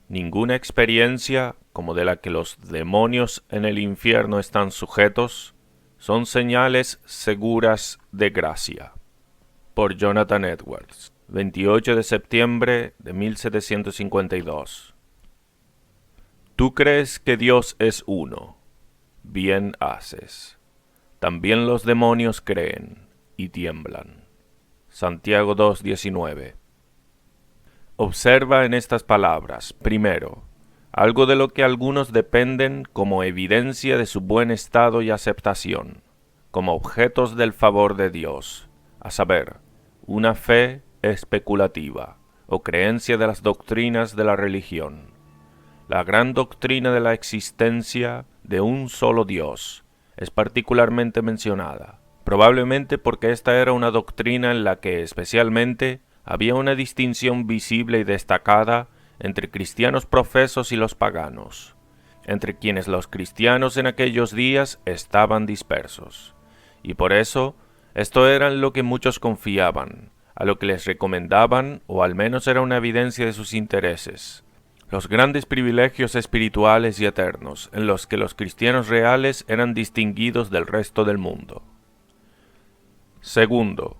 Ninguna experiencia, como de la que los demonios en el infierno están sujetos, son señales seguras de gracia. Por Jonathan Edwards, 28 de septiembre de 1752. Tú crees que Dios es uno, bien haces. También los demonios creen y tiemblan. Santiago 2:19. Observa en estas palabras, primero, algo de lo que algunos dependen como evidencia de su buen estado y aceptación, como objetos del favor de Dios, a saber, una fe especulativa o creencia de las doctrinas de la religión. La gran doctrina de la existencia de un solo Dios es particularmente mencionada, probablemente porque esta era una doctrina en la que especialmente había una distinción visible y destacada entre cristianos profesos y los paganos, entre quienes los cristianos en aquellos días estaban dispersos. Y por eso, esto era en lo que muchos confiaban, a lo que les recomendaban, o al menos era una evidencia de sus intereses, los grandes privilegios espirituales y eternos en los que los cristianos reales eran distinguidos del resto del mundo. Segundo,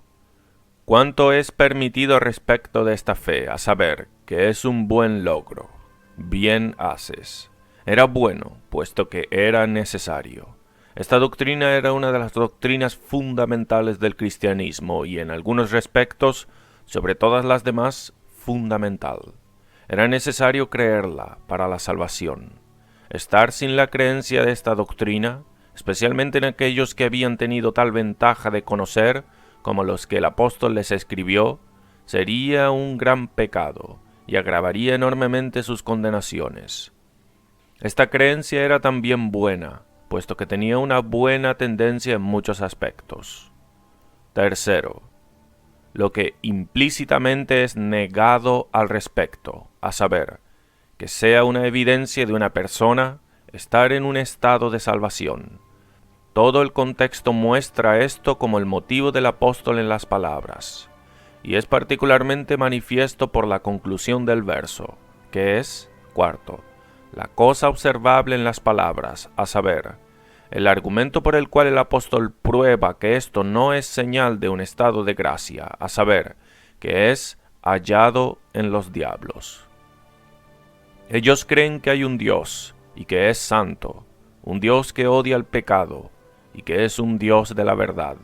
¿cuánto es permitido respecto de esta fe? A saber, que es un buen logro. Bien haces. Era bueno, puesto que era necesario. Esta doctrina era una de las doctrinas fundamentales del cristianismo y en algunos respectos, sobre todas las demás, fundamental. Era necesario creerla para la salvación. Estar sin la creencia de esta doctrina, especialmente en aquellos que habían tenido tal ventaja de conocer, como los que el apóstol les escribió, sería un gran pecado y agravaría enormemente sus condenaciones. Esta creencia era también buena, puesto que tenía una buena tendencia en muchos aspectos. Tercero, lo que implícitamente es negado al respecto, a saber, que sea una evidencia de una persona estar en un estado de salvación. Todo el contexto muestra esto como el motivo del apóstol en las palabras, y es particularmente manifiesto por la conclusión del verso, que es, cuarto, la cosa observable en las palabras, a saber, el argumento por el cual el apóstol prueba que esto no es señal de un estado de gracia, a saber, que es hallado en los diablos. Ellos creen que hay un Dios, y que es santo, un Dios que odia el pecado, y que es un Dios de la verdad,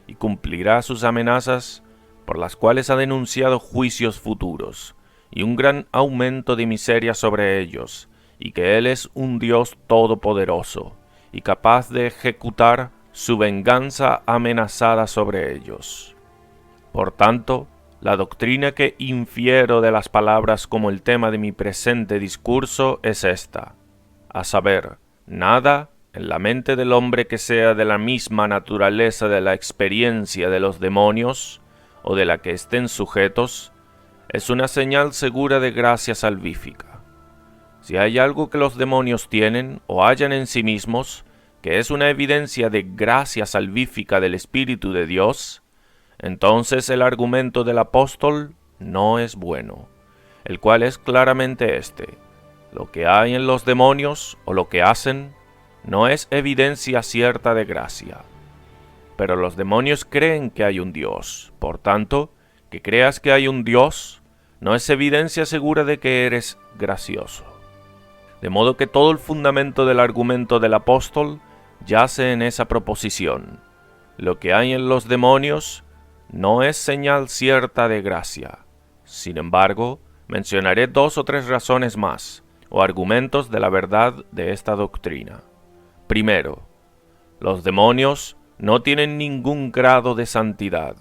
y cumplirá sus amenazas, por las cuales ha denunciado juicios futuros, y un gran aumento de miseria sobre ellos, y que Él es un Dios todopoderoso, y capaz de ejecutar su venganza amenazada sobre ellos. Por tanto, la doctrina que infiero de las palabras como el tema de mi presente discurso es esta, a saber, nada en la mente del hombre que sea de la misma naturaleza de la experiencia de los demonios, o de la que estén sujetos, es una señal segura de gracia salvífica. Si hay algo que los demonios tienen o hallan en sí mismos, que es una evidencia de gracia salvífica del Espíritu de Dios, entonces el argumento del apóstol no es bueno, el cual es claramente este: lo que hay en los demonios o lo que hacen no es evidencia cierta de gracia. Pero los demonios creen que hay un Dios, por tanto, que creas que hay un Dios no es evidencia segura de que eres gracioso. De modo que todo el fundamento del argumento del apóstol yace en esa proposición: lo que hay en los demonios no es señal cierta de gracia. Sin embargo, mencionaré 2 o 3 razones más, o argumentos de la verdad de esta doctrina. Primero, los demonios no tienen ningún grado de santidad,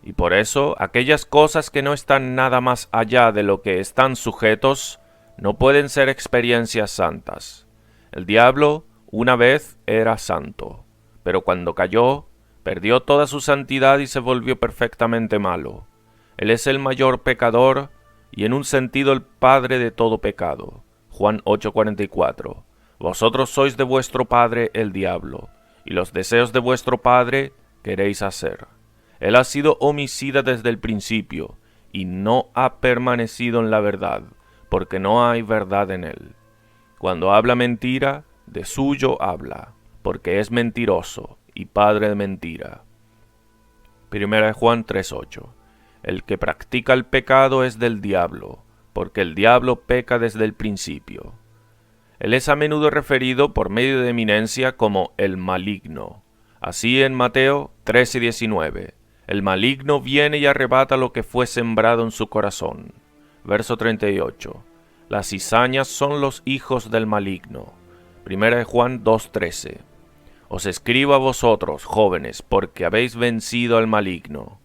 y por eso aquellas cosas que no están nada más allá de lo que están sujetos no pueden ser experiencias santas. El diablo una vez era santo, pero cuando cayó, perdió toda su santidad y se volvió perfectamente malo. Él es el mayor pecador y en un sentido el padre de todo pecado. Juan 8:44. Vosotros sois de vuestro padre el diablo, y los deseos de vuestro padre queréis hacer. Él ha sido homicida desde el principio, y no ha permanecido en la verdad, porque no hay verdad en él. Cuando habla mentira, de suyo habla, porque es mentiroso y padre de mentira. 1 Juan 3:8. El que practica el pecado es del diablo, porque el diablo peca desde el principio. Él es a menudo referido por medio de eminencia como el maligno. Así en Mateo 13:19, el maligno viene y arrebata lo que fue sembrado en su corazón. Verso 38, las cizañas son los hijos del maligno. 1 Juan 2:13, os escribo a vosotros, jóvenes, porque habéis vencido al maligno.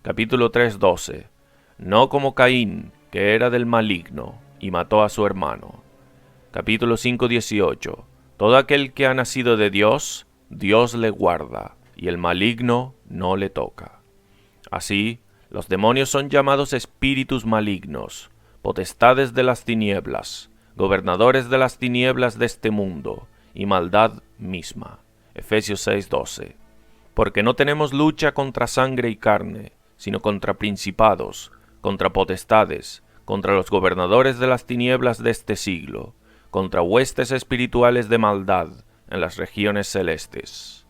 Capítulo 3:12, no como Caín, que era del maligno, y mató a su hermano. Capítulo 5:18, todo aquel que ha nacido de Dios, Dios le guarda, y el maligno no le toca. Así, los demonios son llamados espíritus malignos, potestades de las tinieblas, gobernadores de las tinieblas de este mundo, y maldad misma. Efesios 6:12. Porque no tenemos lucha contra sangre y carne, sino contra principados, contra potestades, contra los gobernadores de las tinieblas de este siglo, contra huestes espirituales de maldad en las regiones celestes.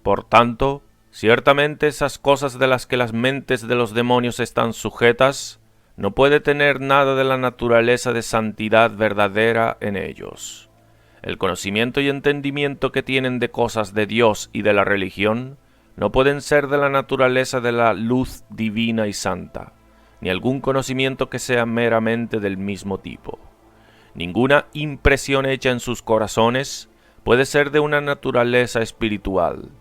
Por tanto, ciertamente esas cosas de las que las mentes de los demonios están sujetas, no puede tener nada de la naturaleza de santidad verdadera en ellos. El conocimiento y entendimiento que tienen de cosas de Dios y de la religión no pueden ser de la naturaleza de la luz divina y santa, ni algún conocimiento que sea meramente del mismo tipo. Ninguna impresión hecha en sus corazones puede ser de una naturaleza espiritual.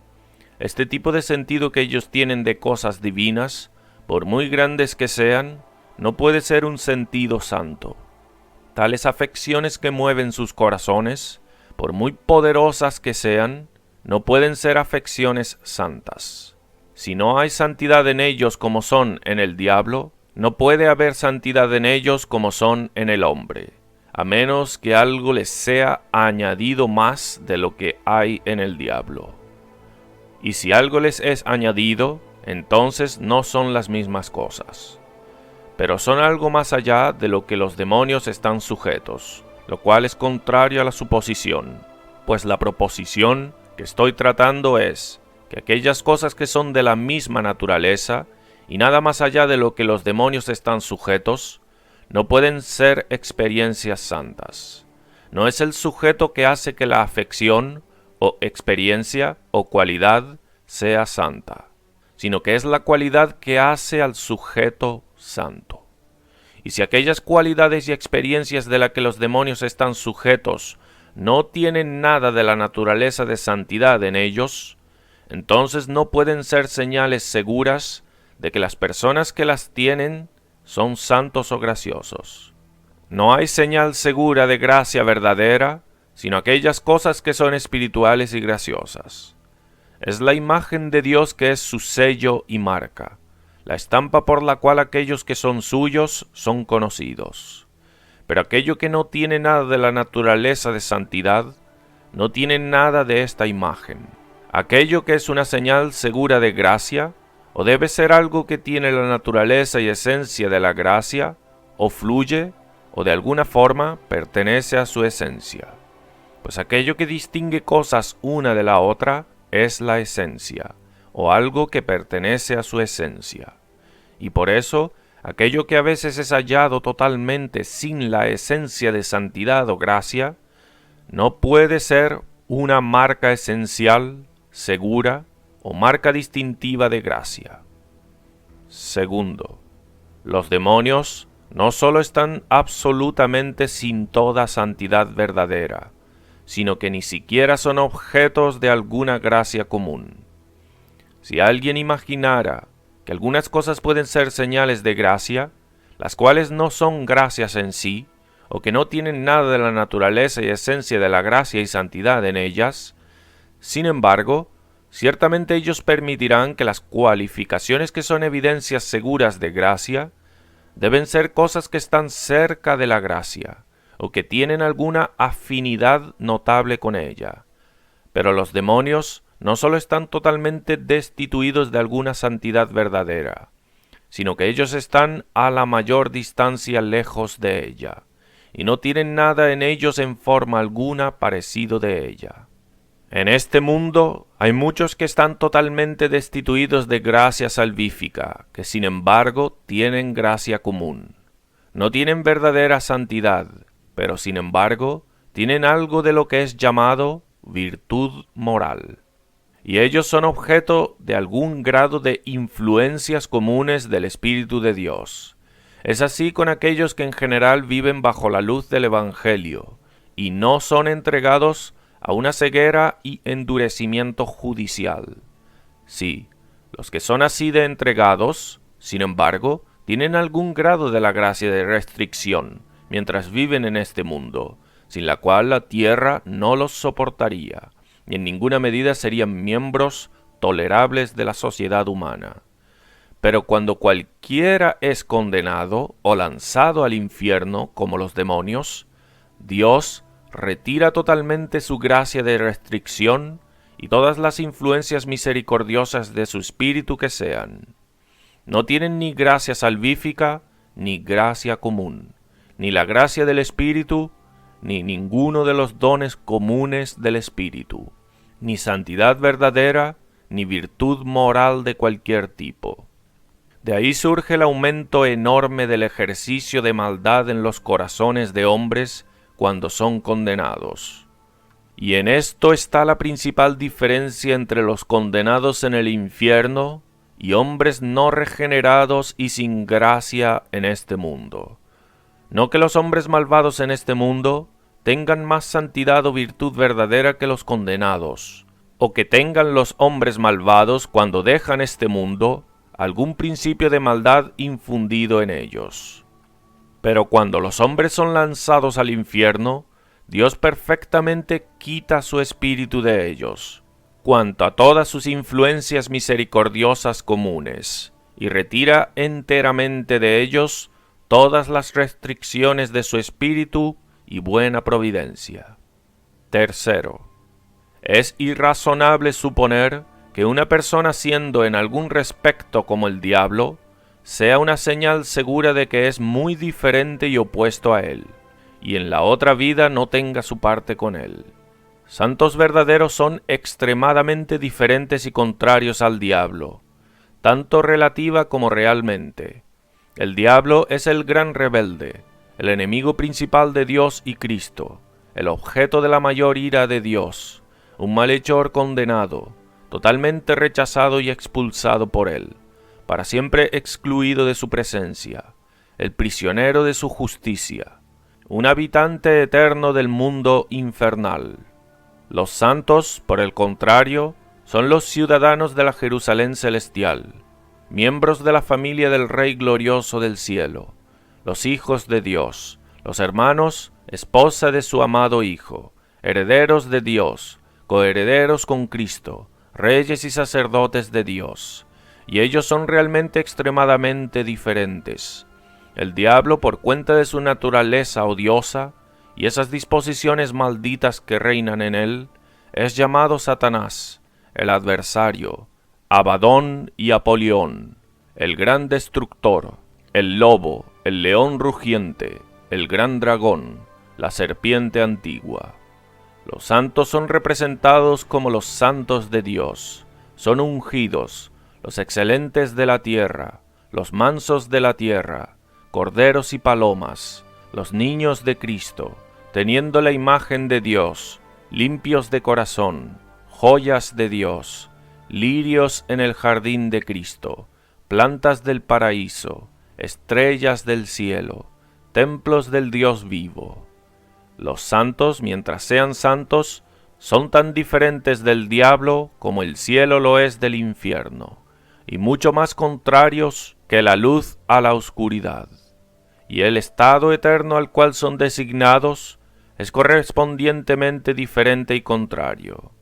Este tipo de sentido que ellos tienen de cosas divinas, por muy grandes que sean, no puede ser un sentido santo. Tales afecciones que mueven sus corazones, por muy poderosas que sean, no pueden ser afecciones santas. Si no hay santidad en ellos como son en el diablo, no puede haber santidad en ellos como son en el hombre, a menos que algo les sea añadido más de lo que hay en el diablo. Y si algo les es añadido, entonces no son las mismas cosas, pero son algo más allá de lo que los demonios están sujetos, lo cual es contrario a la suposición, pues la proposición que estoy tratando es que aquellas cosas que son de la misma naturaleza y nada más allá de lo que los demonios están sujetos, no pueden ser experiencias santas. No es el sujeto que hace que la afección o experiencia o cualidad sea santa, sino que es la cualidad que hace al sujeto santo. Y si aquellas cualidades y experiencias de las que los demonios están sujetos no tienen nada de la naturaleza de santidad en ellos, entonces no pueden ser señales seguras de que las personas que las tienen son santos o graciosos. No hay señal segura de gracia verdadera, sino aquellas cosas que son espirituales y graciosas. Es la imagen de Dios que es su sello y marca, la estampa por la cual aquellos que son suyos son conocidos. Pero aquello que no tiene nada de la naturaleza de santidad, no tiene nada de esta imagen. Aquello que es una señal segura de gracia, o debe ser algo que tiene la naturaleza y esencia de la gracia, o fluye, o de alguna forma pertenece a su esencia. Pues aquello que distingue cosas una de la otra es la esencia, o algo que pertenece a su esencia. Y por eso, aquello que a veces es hallado totalmente sin la esencia de santidad o gracia, no puede ser una marca esencial, segura, o marca distintiva de gracia. Segundo, los demonios no solo están absolutamente sin toda santidad verdadera, sino que ni siquiera son objetos de alguna gracia común. Si alguien imaginara que algunas cosas pueden ser señales de gracia, las cuales no son gracias en sí, o que no tienen nada de la naturaleza y esencia de la gracia y santidad en ellas, sin embargo, ciertamente ellos permitirán que las cualificaciones que son evidencias seguras de gracia deben ser cosas que están cerca de la gracia, o que tienen alguna afinidad notable con ella. Pero los demonios no solo están totalmente destituidos de alguna santidad verdadera, sino que ellos están a la mayor distancia lejos de ella, y no tienen nada en ellos en forma alguna parecido de ella. En este mundo hay muchos que están totalmente destituidos de gracia salvífica, que sin embargo tienen gracia común. No tienen verdadera santidad, pero sin embargo tienen algo de lo que es llamado virtud moral. Y ellos son objeto de algún grado de influencias comunes del Espíritu de Dios. Es así con aquellos que en general viven bajo la luz del Evangelio, y no son entregados a una ceguera y endurecimiento judicial. Sí, los que son así de entregados, sin embargo, tienen algún grado de la gracia de restricción, mientras viven en este mundo, sin la cual la tierra no los soportaría, y en ninguna medida serían miembros tolerables de la sociedad humana. Pero cuando cualquiera es condenado o lanzado al infierno como los demonios, Dios retira totalmente su gracia de restricción y todas las influencias misericordiosas de su espíritu que sean. No tienen ni gracia salvífica, ni gracia común, ni la gracia del espíritu, ni ninguno de los dones comunes del espíritu, ni santidad verdadera, ni virtud moral de cualquier tipo. De ahí surge el aumento enorme del ejercicio de maldad en los corazones de hombres cuando son condenados. Y en esto está la principal diferencia entre los condenados en el infierno y hombres no regenerados y sin gracia en este mundo. No que los hombres malvados en este mundo tengan más santidad o virtud verdadera que los condenados, o que tengan los hombres malvados cuando dejan este mundo algún principio de maldad infundido en ellos. Pero cuando los hombres son lanzados al infierno, Dios perfectamente quita su espíritu de ellos, cuanto a todas sus influencias misericordiosas comunes, y retira enteramente de ellos todas las restricciones de su espíritu y buena providencia. Tercero, es irrazonable suponer que una persona siendo en algún respecto como el diablo, sea una señal segura de que es muy diferente y opuesto a él, y en la otra vida no tenga su parte con él. Santos verdaderos son extremadamente diferentes y contrarios al diablo, tanto relativa como realmente. El diablo es el gran rebelde, el enemigo principal de Dios y Cristo, el objeto de la mayor ira de Dios, un malhechor condenado, totalmente rechazado y expulsado por él, para siempre excluido de su presencia, el prisionero de su justicia, un habitante eterno del mundo infernal. Los santos, por el contrario, son los ciudadanos de la Jerusalén celestial, miembros de la familia del Rey glorioso del cielo, los hijos de Dios, los hermanos, esposa de su amado Hijo, herederos de Dios, coherederos con Cristo, reyes y sacerdotes de Dios, y ellos son realmente extremadamente diferentes. El diablo, por cuenta de su naturaleza odiosa y esas disposiciones malditas que reinan en él, es llamado Satanás, el adversario, Abadón y Apolión, el gran destructor, el lobo, el león rugiente, el gran dragón, la serpiente antigua. Los santos son representados como los santos de Dios, son ungidos, los excelentes de la tierra, los mansos de la tierra, corderos y palomas, los niños de Cristo, teniendo la imagen de Dios, limpios de corazón, joyas de Dios, lirios en el jardín de Cristo, plantas del paraíso, estrellas del cielo, templos del Dios vivo. Los santos, mientras sean santos, son tan diferentes del diablo como el cielo lo es del infierno, y mucho más contrarios que la luz a la oscuridad. Y el estado eterno al cual son designados es correspondientemente diferente y contrario.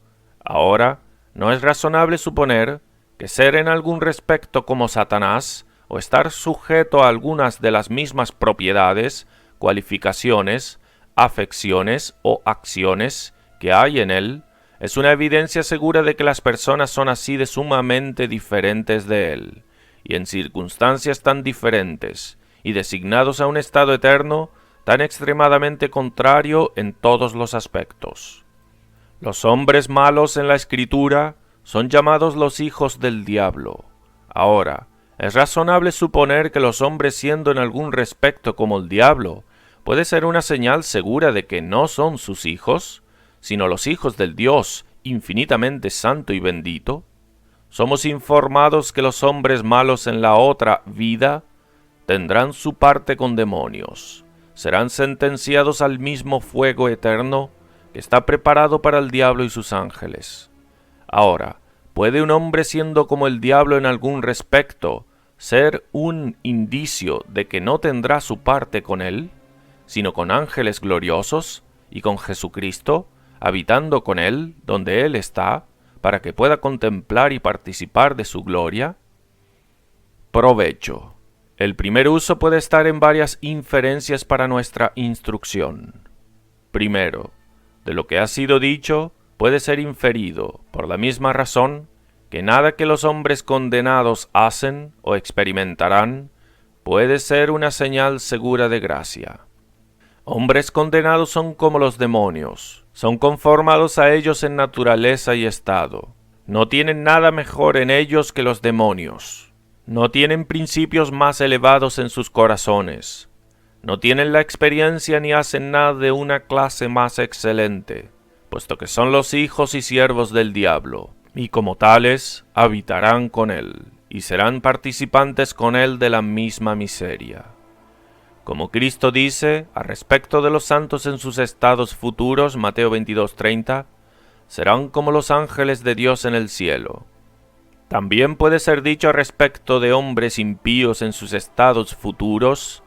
Ahora, no es razonable suponer que ser en algún respecto como Satanás, o estar sujeto a algunas de las mismas propiedades, cualificaciones, afecciones o acciones que hay en él, es una evidencia segura de que las personas son así de sumamente diferentes de él, y en circunstancias tan diferentes, y designados a un estado eterno tan extremadamente contrario en todos los aspectos. Los hombres malos en la Escritura son llamados los hijos del diablo. Ahora, es razonable suponer que los hombres, siendo en algún respecto como el diablo, puede ser una señal segura de que no son sus hijos, sino los hijos del Dios infinitamente santo y bendito. Somos informados que los hombres malos en la otra vida tendrán su parte con demonios, serán sentenciados al mismo fuego eterno que está preparado para el diablo y sus ángeles. Ahora, ¿puede un hombre, siendo como el diablo en algún respecto, ser un indicio de que no tendrá su parte con él, sino con ángeles gloriosos y con Jesucristo, habitando con él donde él está, para que pueda contemplar y participar de su gloria? Provecho. El primer uso puede estar en varias inferencias para nuestra instrucción. Primero, de lo que ha sido dicho, puede ser inferido, por la misma razón, que nada que los hombres condenados hacen o experimentarán puede ser una señal segura de gracia. Hombres condenados son como los demonios, son conformados a ellos en naturaleza y estado. No tienen nada mejor en ellos que los demonios. No tienen principios más elevados en sus corazones. No tienen la experiencia ni hacen nada de una clase más excelente, puesto que son los hijos y siervos del diablo, y como tales habitarán con él, y serán participantes con él de la misma miseria. Como Cristo dice, a respecto de los santos en sus estados futuros, Mateo 22:30, serán como los ángeles de Dios en el cielo. También puede ser dicho a respecto de hombres impíos en sus estados futuros,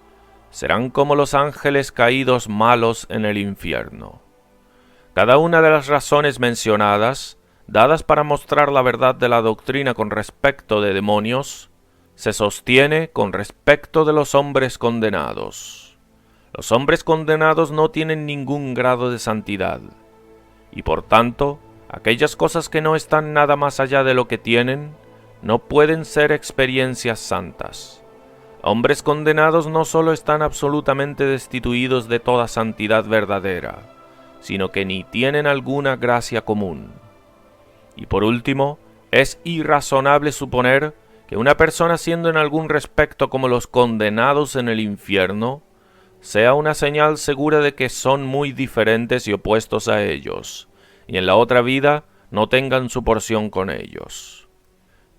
serán como los ángeles caídos malos en el infierno. Cada una de las razones mencionadas, dadas para mostrar la verdad de la doctrina con respecto de demonios, se sostiene con respecto de los hombres condenados. Los hombres condenados no tienen ningún grado de santidad, y por tanto, aquellas cosas que no están nada más allá de lo que tienen, no pueden ser experiencias santas. Hombres condenados no solo están absolutamente destituidos de toda santidad verdadera, sino que ni tienen alguna gracia común. Y por último, es irrazonable suponer que una persona, siendo en algún respecto como los condenados en el infierno, sea una señal segura de que son muy diferentes y opuestos a ellos, y en la otra vida no tengan su porción con ellos.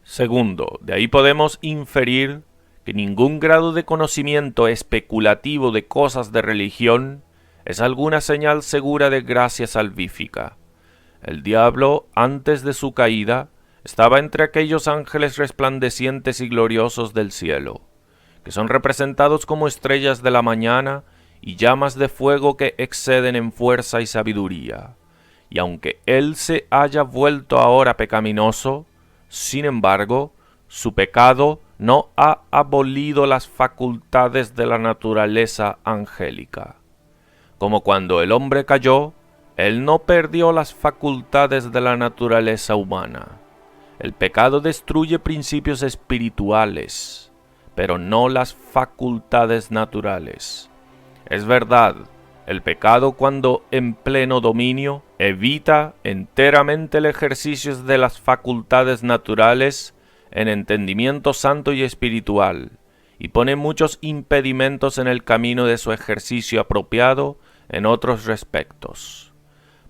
Segundo, de ahí podemos inferir que ningún grado de conocimiento especulativo de cosas de religión es alguna señal segura de gracia salvífica. El diablo, antes de su caída, estaba entre aquellos ángeles resplandecientes y gloriosos del cielo, que son representados como estrellas de la mañana y llamas de fuego que exceden en fuerza y sabiduría. Y aunque él se haya vuelto ahora pecaminoso, sin embargo, su pecado no ha abolido las facultades de la naturaleza angélica. Como cuando el hombre cayó, él no perdió las facultades de la naturaleza humana. El pecado destruye principios espirituales, pero no las facultades naturales. Es verdad, el pecado, cuando en pleno dominio, evita enteramente el ejercicio de las facultades naturales en entendimiento santo y espiritual, y pone muchos impedimentos en el camino de su ejercicio apropiado en otros respectos.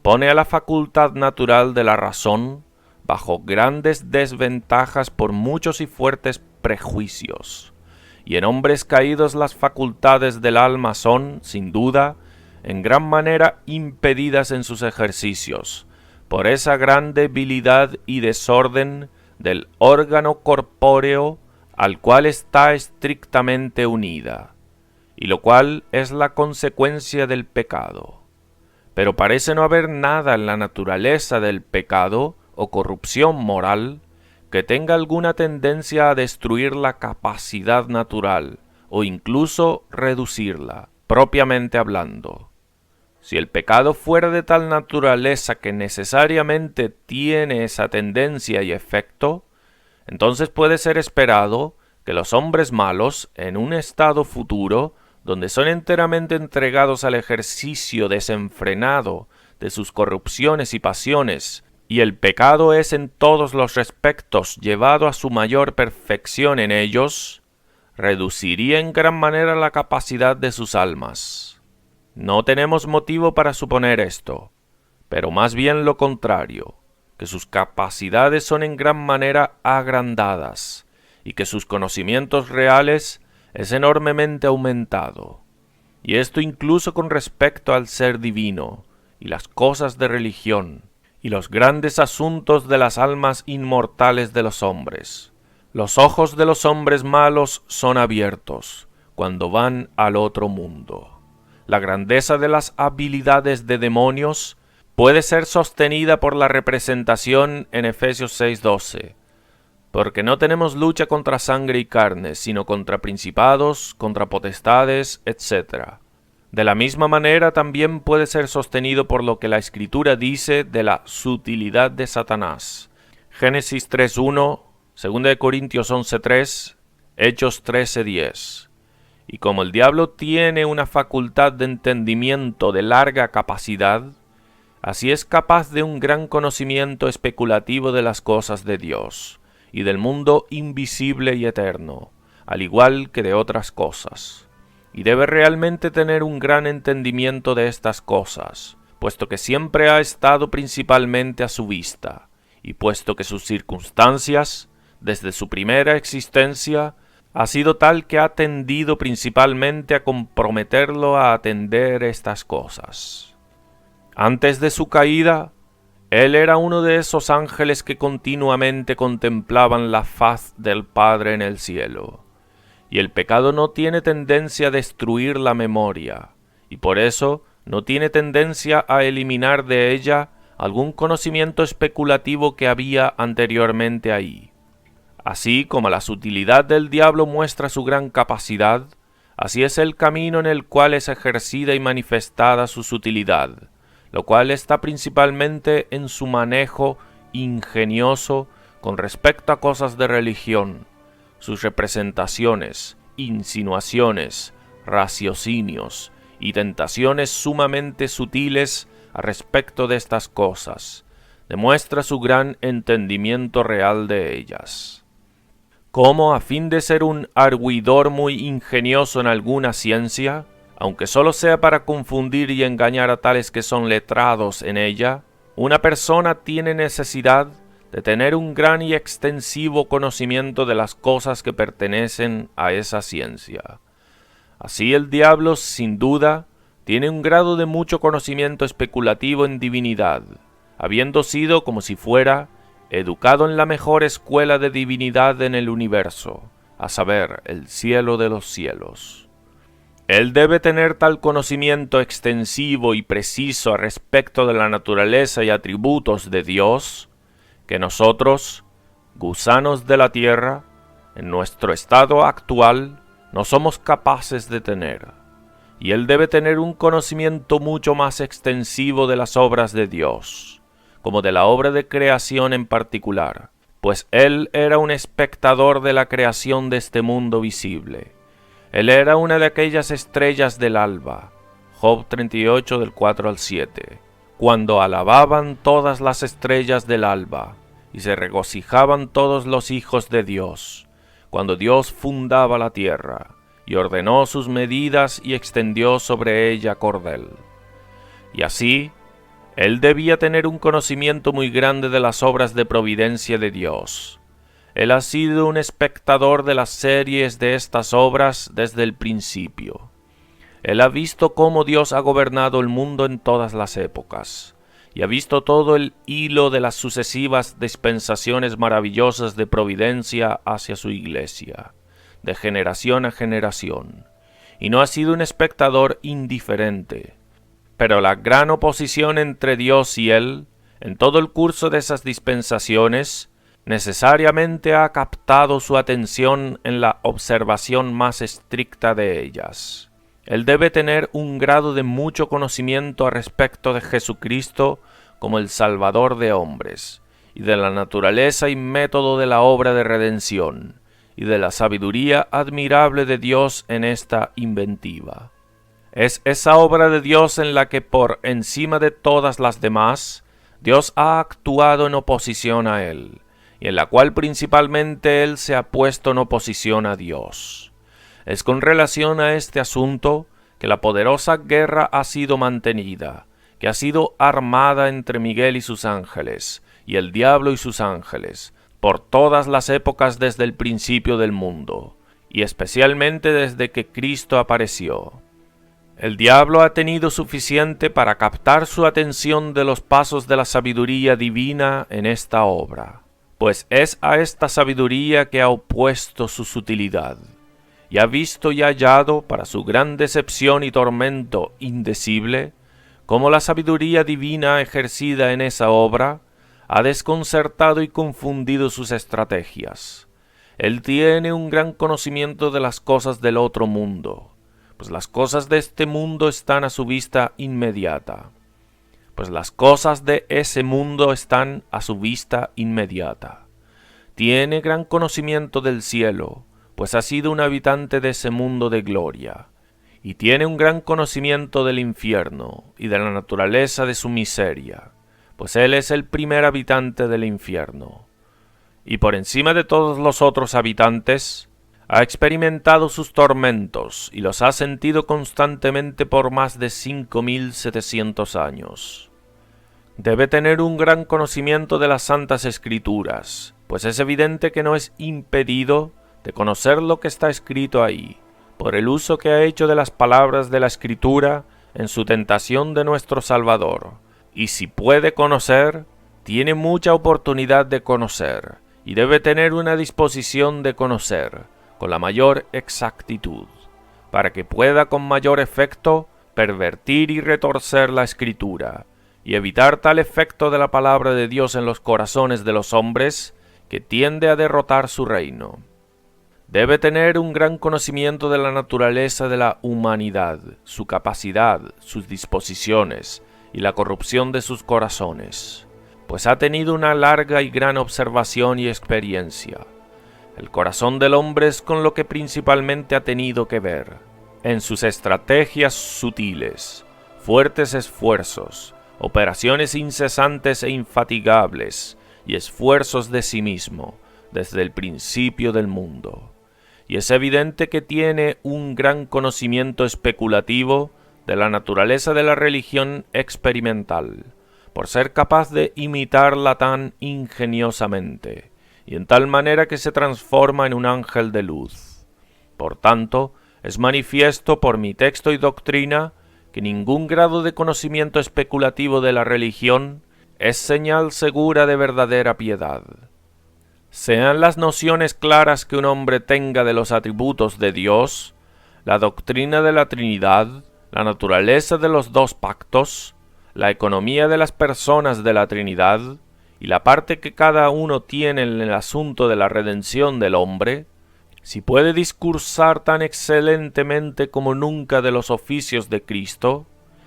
Pone a la facultad natural de la razón bajo grandes desventajas por muchos y fuertes prejuicios, y en hombres caídos las facultades del alma son, sin duda, en gran manera impedidas en sus ejercicios, por esa gran debilidad y desorden del órgano corpóreo al cual está estrictamente unida, y lo cual es la consecuencia del pecado. Pero parece no haber nada en la naturaleza del pecado o corrupción moral que tenga alguna tendencia a destruir la capacidad natural o incluso reducirla, propiamente hablando. Si el pecado fuera de tal naturaleza que necesariamente tiene esa tendencia y efecto, entonces puede ser esperado que los hombres malos, en un estado futuro, donde son enteramente entregados al ejercicio desenfrenado de sus corrupciones y pasiones, y el pecado es en todos los respectos llevado a su mayor perfección en ellos, reduciría en gran manera la capacidad de sus almas. No tenemos motivo para suponer esto, pero más bien lo contrario, que sus capacidades son en gran manera agrandadas, y que sus conocimientos reales es enormemente aumentado, y esto incluso con respecto al ser divino, y las cosas de religión, y los grandes asuntos de las almas inmortales de los hombres. Los ojos de los hombres malos son abiertos cuando van al otro mundo. La grandeza de las habilidades de demonios puede ser sostenida por la representación en Efesios 6:12, porque no tenemos lucha contra sangre y carne, sino contra principados, contra potestades, etc. De la misma manera también puede ser sostenido por lo que la Escritura dice de la sutilidad de Satanás. Génesis 3:1, 2 Corintios 11:3, Hechos 13:10. Y como el diablo tiene una facultad de entendimiento de larga capacidad, así es capaz de un gran conocimiento especulativo de las cosas de Dios y del mundo invisible y eterno, al igual que de otras cosas. Y debe realmente tener un gran entendimiento de estas cosas, puesto que siempre ha estado principalmente a su vista, y puesto que sus circunstancias, desde su primera existencia, ha sido tal que ha tendido principalmente a comprometerlo a atender estas cosas. Antes de su caída, él era uno de esos ángeles que continuamente contemplaban la faz del Padre en el cielo. Y el pecado no tiene tendencia a destruir la memoria, y por eso no tiene tendencia a eliminar de ella algún conocimiento especulativo que había anteriormente ahí. Así como la sutilidad del diablo muestra su gran capacidad, así es el camino en el cual es ejercida y manifestada su sutilidad, lo cual está principalmente en su manejo ingenioso con respecto a cosas de religión, sus representaciones, insinuaciones, raciocinios y tentaciones sumamente sutiles a respecto de estas cosas, demuestra su gran entendimiento real de ellas. Como a fin de ser un arguidor muy ingenioso en alguna ciencia, aunque solo sea para confundir y engañar a tales que son letrados en ella, una persona tiene necesidad de tener un gran y extensivo conocimiento de las cosas que pertenecen a esa ciencia. Así el diablo, sin duda, tiene un grado de mucho conocimiento especulativo en divinidad, habiendo sido, como si fuera, educado en la mejor escuela de divinidad en el universo, a saber, el cielo de los cielos. Él debe tener tal conocimiento extensivo y preciso a respecto de la naturaleza y atributos de Dios, que nosotros, gusanos de la tierra, en nuestro estado actual, no somos capaces de tener. Y él debe tener un conocimiento mucho más extensivo de las obras de Dios, como de la obra de creación en particular, pues él era un espectador de la creación de este mundo visible. Él era una de aquellas estrellas del alba, Job 38 del 4 al 7, cuando alababan todas las estrellas del alba, y se regocijaban todos los hijos de Dios, cuando Dios fundaba la tierra, y ordenó sus medidas y extendió sobre ella cordel. Y así, él debía tener un conocimiento muy grande de las obras de providencia de Dios. Él ha sido un espectador de las series de estas obras desde el principio. Él ha visto cómo Dios ha gobernado el mundo en todas las épocas, y ha visto todo el hilo de las sucesivas dispensaciones maravillosas de providencia hacia su iglesia, de generación a generación, y no ha sido un espectador indiferente. Pero la gran oposición entre Dios y él, en todo el curso de esas dispensaciones, necesariamente ha captado su atención en la observación más estricta de ellas. Él debe tener un grado de mucho conocimiento a respecto de Jesucristo como el Salvador de hombres, y de la naturaleza y método de la obra de redención, y de la sabiduría admirable de Dios en esta inventiva. Es esa obra de Dios en la que por encima de todas las demás, Dios ha actuado en oposición a Él, y en la cual principalmente Él se ha puesto en oposición a Dios. Es con relación a este asunto que la poderosa guerra ha sido mantenida, que ha sido armada entre Miguel y sus ángeles, y el diablo y sus ángeles, por todas las épocas desde el principio del mundo, y especialmente desde que Cristo apareció. El diablo ha tenido suficiente para captar su atención de los pasos de la sabiduría divina en esta obra, pues es a esta sabiduría que ha opuesto su sutilidad, y ha visto y hallado, para su gran decepción y tormento indecible, cómo la sabiduría divina ejercida en esa obra ha desconcertado y confundido sus estrategias. Él tiene un gran conocimiento de las cosas del otro mundo, pues las cosas de este mundo están a su vista inmediata. Tiene gran conocimiento del cielo, pues ha sido un habitante de ese mundo de gloria, y tiene un gran conocimiento del infierno y de la naturaleza de su miseria, pues él es el primer habitante del infierno, y por encima de todos los otros habitantes, ha experimentado sus tormentos y los ha sentido constantemente por más de 5700 años. Debe tener un gran conocimiento de las Santas Escrituras, pues es evidente que no es impedido de conocer lo que está escrito ahí, por el uso que ha hecho de las palabras de la Escritura en su tentación de nuestro Salvador. Y si puede conocer, tiene mucha oportunidad de conocer, y debe tener una disposición de conocer con la mayor exactitud, para que pueda con mayor efecto pervertir y retorcer la Escritura, y evitar tal efecto de la palabra de Dios en los corazones de los hombres que tiende a derrotar su reino. Debe tener un gran conocimiento de la naturaleza de la humanidad, su capacidad, sus disposiciones y la corrupción de sus corazones, pues ha tenido una larga y gran observación y experiencia. El corazón del hombre es con lo que principalmente ha tenido que ver, en sus estrategias sutiles, fuertes esfuerzos, operaciones incesantes e infatigables y esfuerzos de sí mismo desde el principio del mundo. Y es evidente que tiene un gran conocimiento especulativo de la naturaleza de la religión experimental, por ser capaz de imitarla tan ingeniosamente, y en tal manera que se transforma en un ángel de luz. Por tanto, es manifiesto por mi texto y doctrina que ningún grado de conocimiento especulativo de la religión es señal segura de verdadera piedad. Sean las nociones claras que un hombre tenga de los atributos de Dios, la doctrina de la Trinidad, la naturaleza de los dos pactos, la economía de las personas de la Trinidad, y la parte que cada uno tiene en el asunto de la redención del hombre, si puede discursar tan excelentemente como nunca de los oficios de Cristo,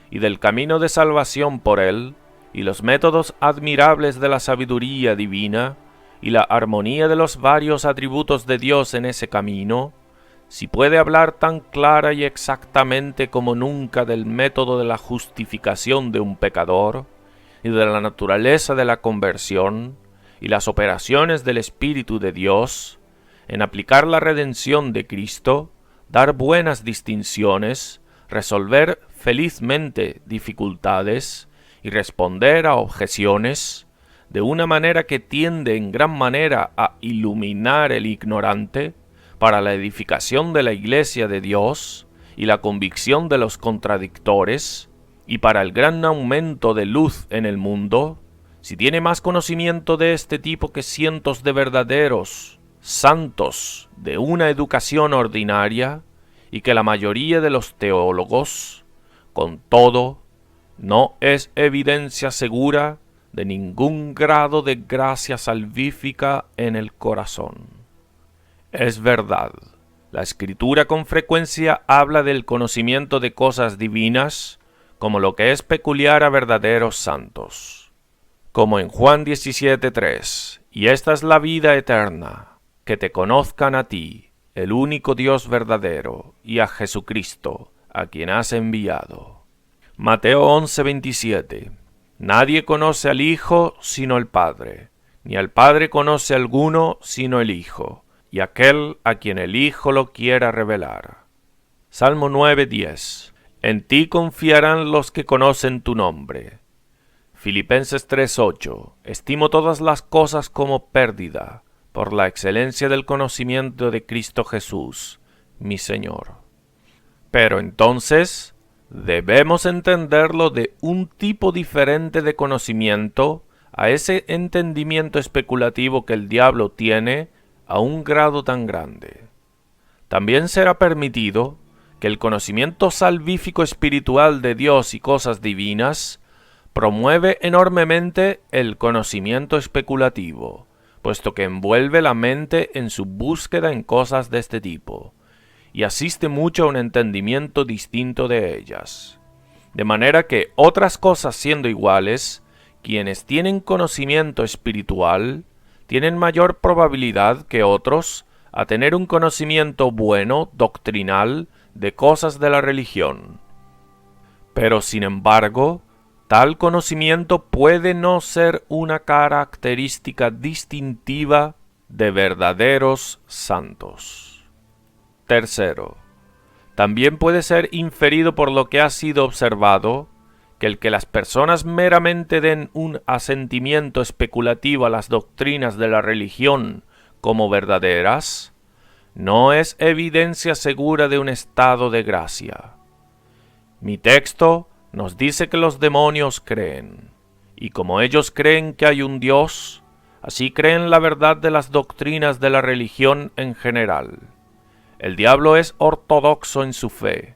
y del camino de salvación por él, y los métodos admirables de la sabiduría divina, y la armonía de los varios atributos de Dios en ese camino, si puede hablar tan clara y exactamente como nunca del método de la justificación de un pecador, y de la naturaleza de la conversión, y las operaciones del Espíritu de Dios, en aplicar la redención de Cristo, dar buenas distinciones, resolver felizmente dificultades, y responder a objeciones, de una manera que tiende en gran manera a iluminar el ignorante, para la edificación de la Iglesia de Dios, y la convicción de los contradictores, y para el gran aumento de luz en el mundo, si tiene más conocimiento de este tipo que cientos de verdaderos santos de una educación ordinaria, y que la mayoría de los teólogos, con todo, no es evidencia segura de ningún grado de gracia salvífica en el corazón. Es verdad, la Escritura con frecuencia habla del conocimiento de cosas divinas como lo que es peculiar a verdaderos santos. Como en Juan 17:3, y esta es la vida eterna, que te conozcan a ti, el único Dios verdadero, y a Jesucristo, a quien has enviado. Mateo 11:27. Nadie conoce al Hijo sino el Padre, ni al Padre conoce alguno sino el Hijo, y aquel a quien el Hijo lo quiera revelar. Salmo 9:10. En ti confiarán los que conocen tu nombre. Filipenses 3:8. Estimo todas las cosas como pérdida, por la excelencia del conocimiento de Cristo Jesús, mi Señor. Pero entonces, debemos entenderlo de un tipo diferente de conocimiento a ese entendimiento especulativo que el diablo tiene a un grado tan grande. También será permitido que el conocimiento salvífico espiritual de Dios y cosas divinas promueve enormemente el conocimiento especulativo, puesto que envuelve la mente en su búsqueda en cosas de este tipo, y asiste mucho a un entendimiento distinto de ellas. De manera que, otras cosas siendo iguales, quienes tienen conocimiento espiritual tienen mayor probabilidad que otros a tener un conocimiento bueno, doctrinal, de cosas de la religión. Pero, sin embargo, tal conocimiento puede no ser una característica distintiva de verdaderos santos. Tercero, también puede ser inferido por lo que ha sido observado que el que las personas meramente den un asentimiento especulativo a las doctrinas de la religión como verdaderas, no es evidencia segura de un estado de gracia. Mi texto nos dice que los demonios creen, y como ellos creen que hay un Dios, así creen la verdad de las doctrinas de la religión en general. El diablo es ortodoxo en su fe.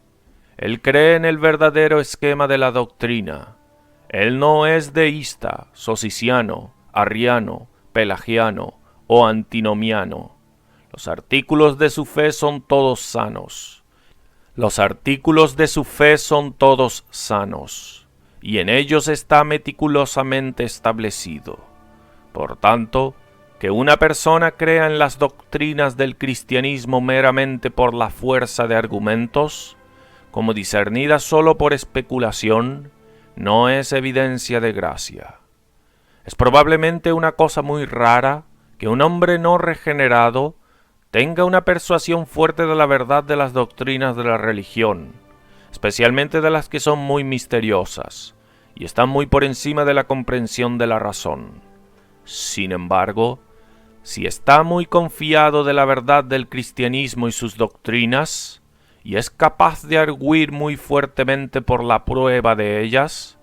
Él cree en el verdadero esquema de la doctrina. Él no es deísta, sociciano, arriano, pelagiano o antinomiano. Los artículos de su fe son todos sanos. Los artículos de su fe son todos sanos, y en ellos está meticulosamente establecido. Por tanto, que una persona crea en las doctrinas del cristianismo meramente por la fuerza de argumentos, como discernidas sólo por especulación, no es evidencia de gracia. Es probablemente una cosa muy rara que un hombre no regenerado tenga una persuasión fuerte de la verdad de las doctrinas de la religión, especialmente de las que son muy misteriosas, y están muy por encima de la comprensión de la razón. Sin embargo, si está muy confiado de la verdad del cristianismo y sus doctrinas, y es capaz de arguir muy fuertemente por la prueba de ellas,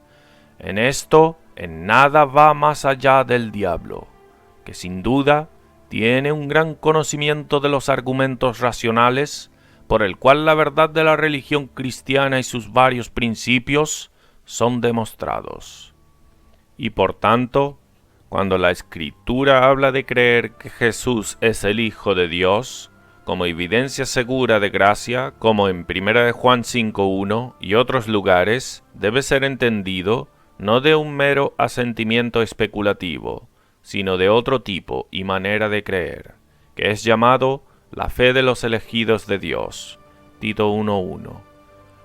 en esto en nada va más allá del diablo, que sin duda tiene un gran conocimiento de los argumentos racionales, por el cual la verdad de la religión cristiana y sus varios principios son demostrados. Y por tanto, cuando la Escritura habla de creer que Jesús es el Hijo de Dios, como evidencia segura de gracia, como en 1 de Juan 5:1 y otros lugares, debe ser entendido no de un mero asentimiento especulativo, sino de otro tipo y manera de creer, que es llamado la fe de los elegidos de Dios. Tito 1:1.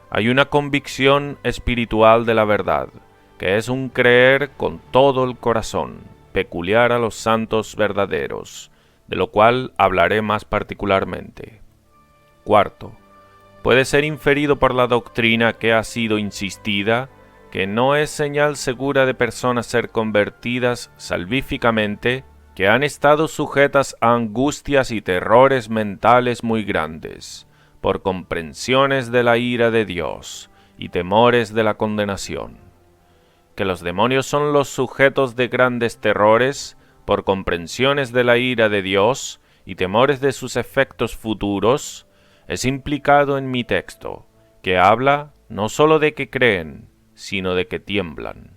Hay una convicción espiritual de la verdad, que es un creer con todo el corazón, peculiar a los santos verdaderos, de lo cual hablaré más particularmente. Cuarto, puede ser inferido por la doctrina que ha sido insistida, que no es señal segura de personas ser convertidas salvíficamente, que han estado sujetas a angustias y terrores mentales muy grandes, por comprensiones de la ira de Dios y temores de la condenación. Que los demonios son los sujetos de grandes terrores, por comprensiones de la ira de Dios y temores de sus efectos futuros, es implicado en mi texto, que habla no sólo de que creen, sino de que tiemblan.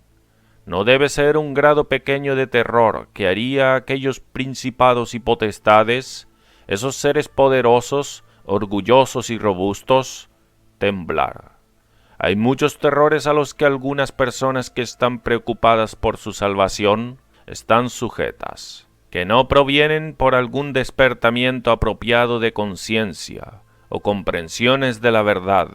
No debe ser un grado pequeño de terror que haría a aquellos principados y potestades, esos seres poderosos, orgullosos y robustos, temblar. Hay muchos terrores a los que algunas personas que están preocupadas por su salvación están sujetas. que no provienen por algún despertamiento apropiado de conciencia o comprensiones de la verdad,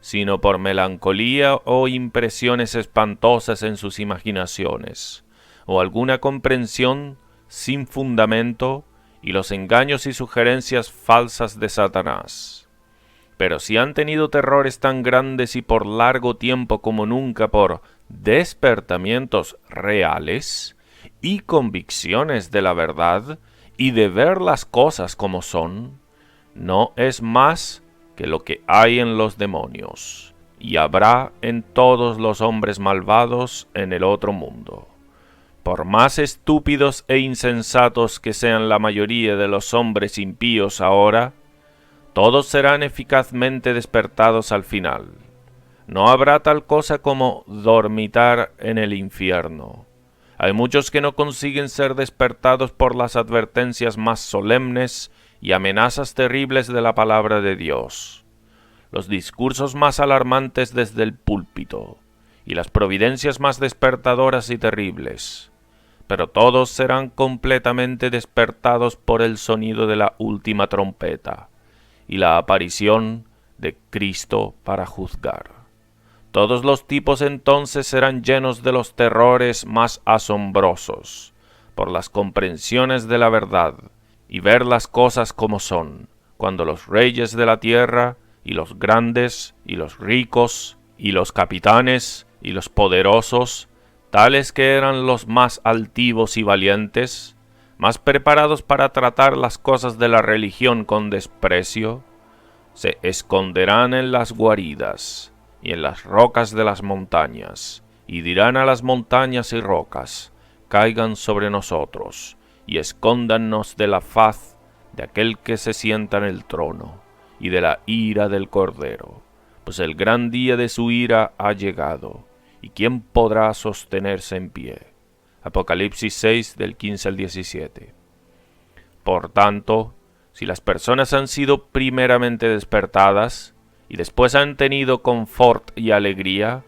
sino por melancolía o impresiones espantosas en sus imaginaciones, o alguna comprensión sin fundamento y los engaños y sugerencias falsas de Satanás. Pero si han tenido terrores tan grandes y por largo tiempo como nunca por despertamientos reales y convicciones de la verdad y de ver las cosas como son, no es más que lo que hay en los demonios, y habrá en todos los hombres malvados en el otro mundo. Por más estúpidos e insensatos que sean la mayoría de los hombres impíos ahora, todos serán eficazmente despertados al final. No habrá tal cosa como dormitar en el infierno. Hay muchos que no consiguen ser despertados por las advertencias más solemnes y amenazas terribles de la palabra de Dios, los discursos más alarmantes desde el púlpito, y las providencias más despertadoras y terribles. Pero todos serán completamente despertados por el sonido de la última trompeta y la aparición de Cristo para juzgar. Todos los tipos entonces serán llenos de los terrores más asombrosos, por las comprensiones de la verdad, y ver las cosas como son, cuando los reyes de la tierra, y los grandes, y los ricos, y los capitanes, y los poderosos, tales que eran los más altivos y valientes, más preparados para tratar las cosas de la religión con desprecio, se esconderán en las guaridas y en las rocas de las montañas, y dirán a las montañas y rocas, caigan sobre nosotros, y escóndannos de la faz de aquel que se sienta en el trono, y de la ira del Cordero, pues el gran día de su ira ha llegado, y ¿quién podrá sostenerse en pie? Apocalipsis 6, del 15 al 17. Por tanto, si las personas han sido primeramente despertadas, y después han tenido confort y alegría,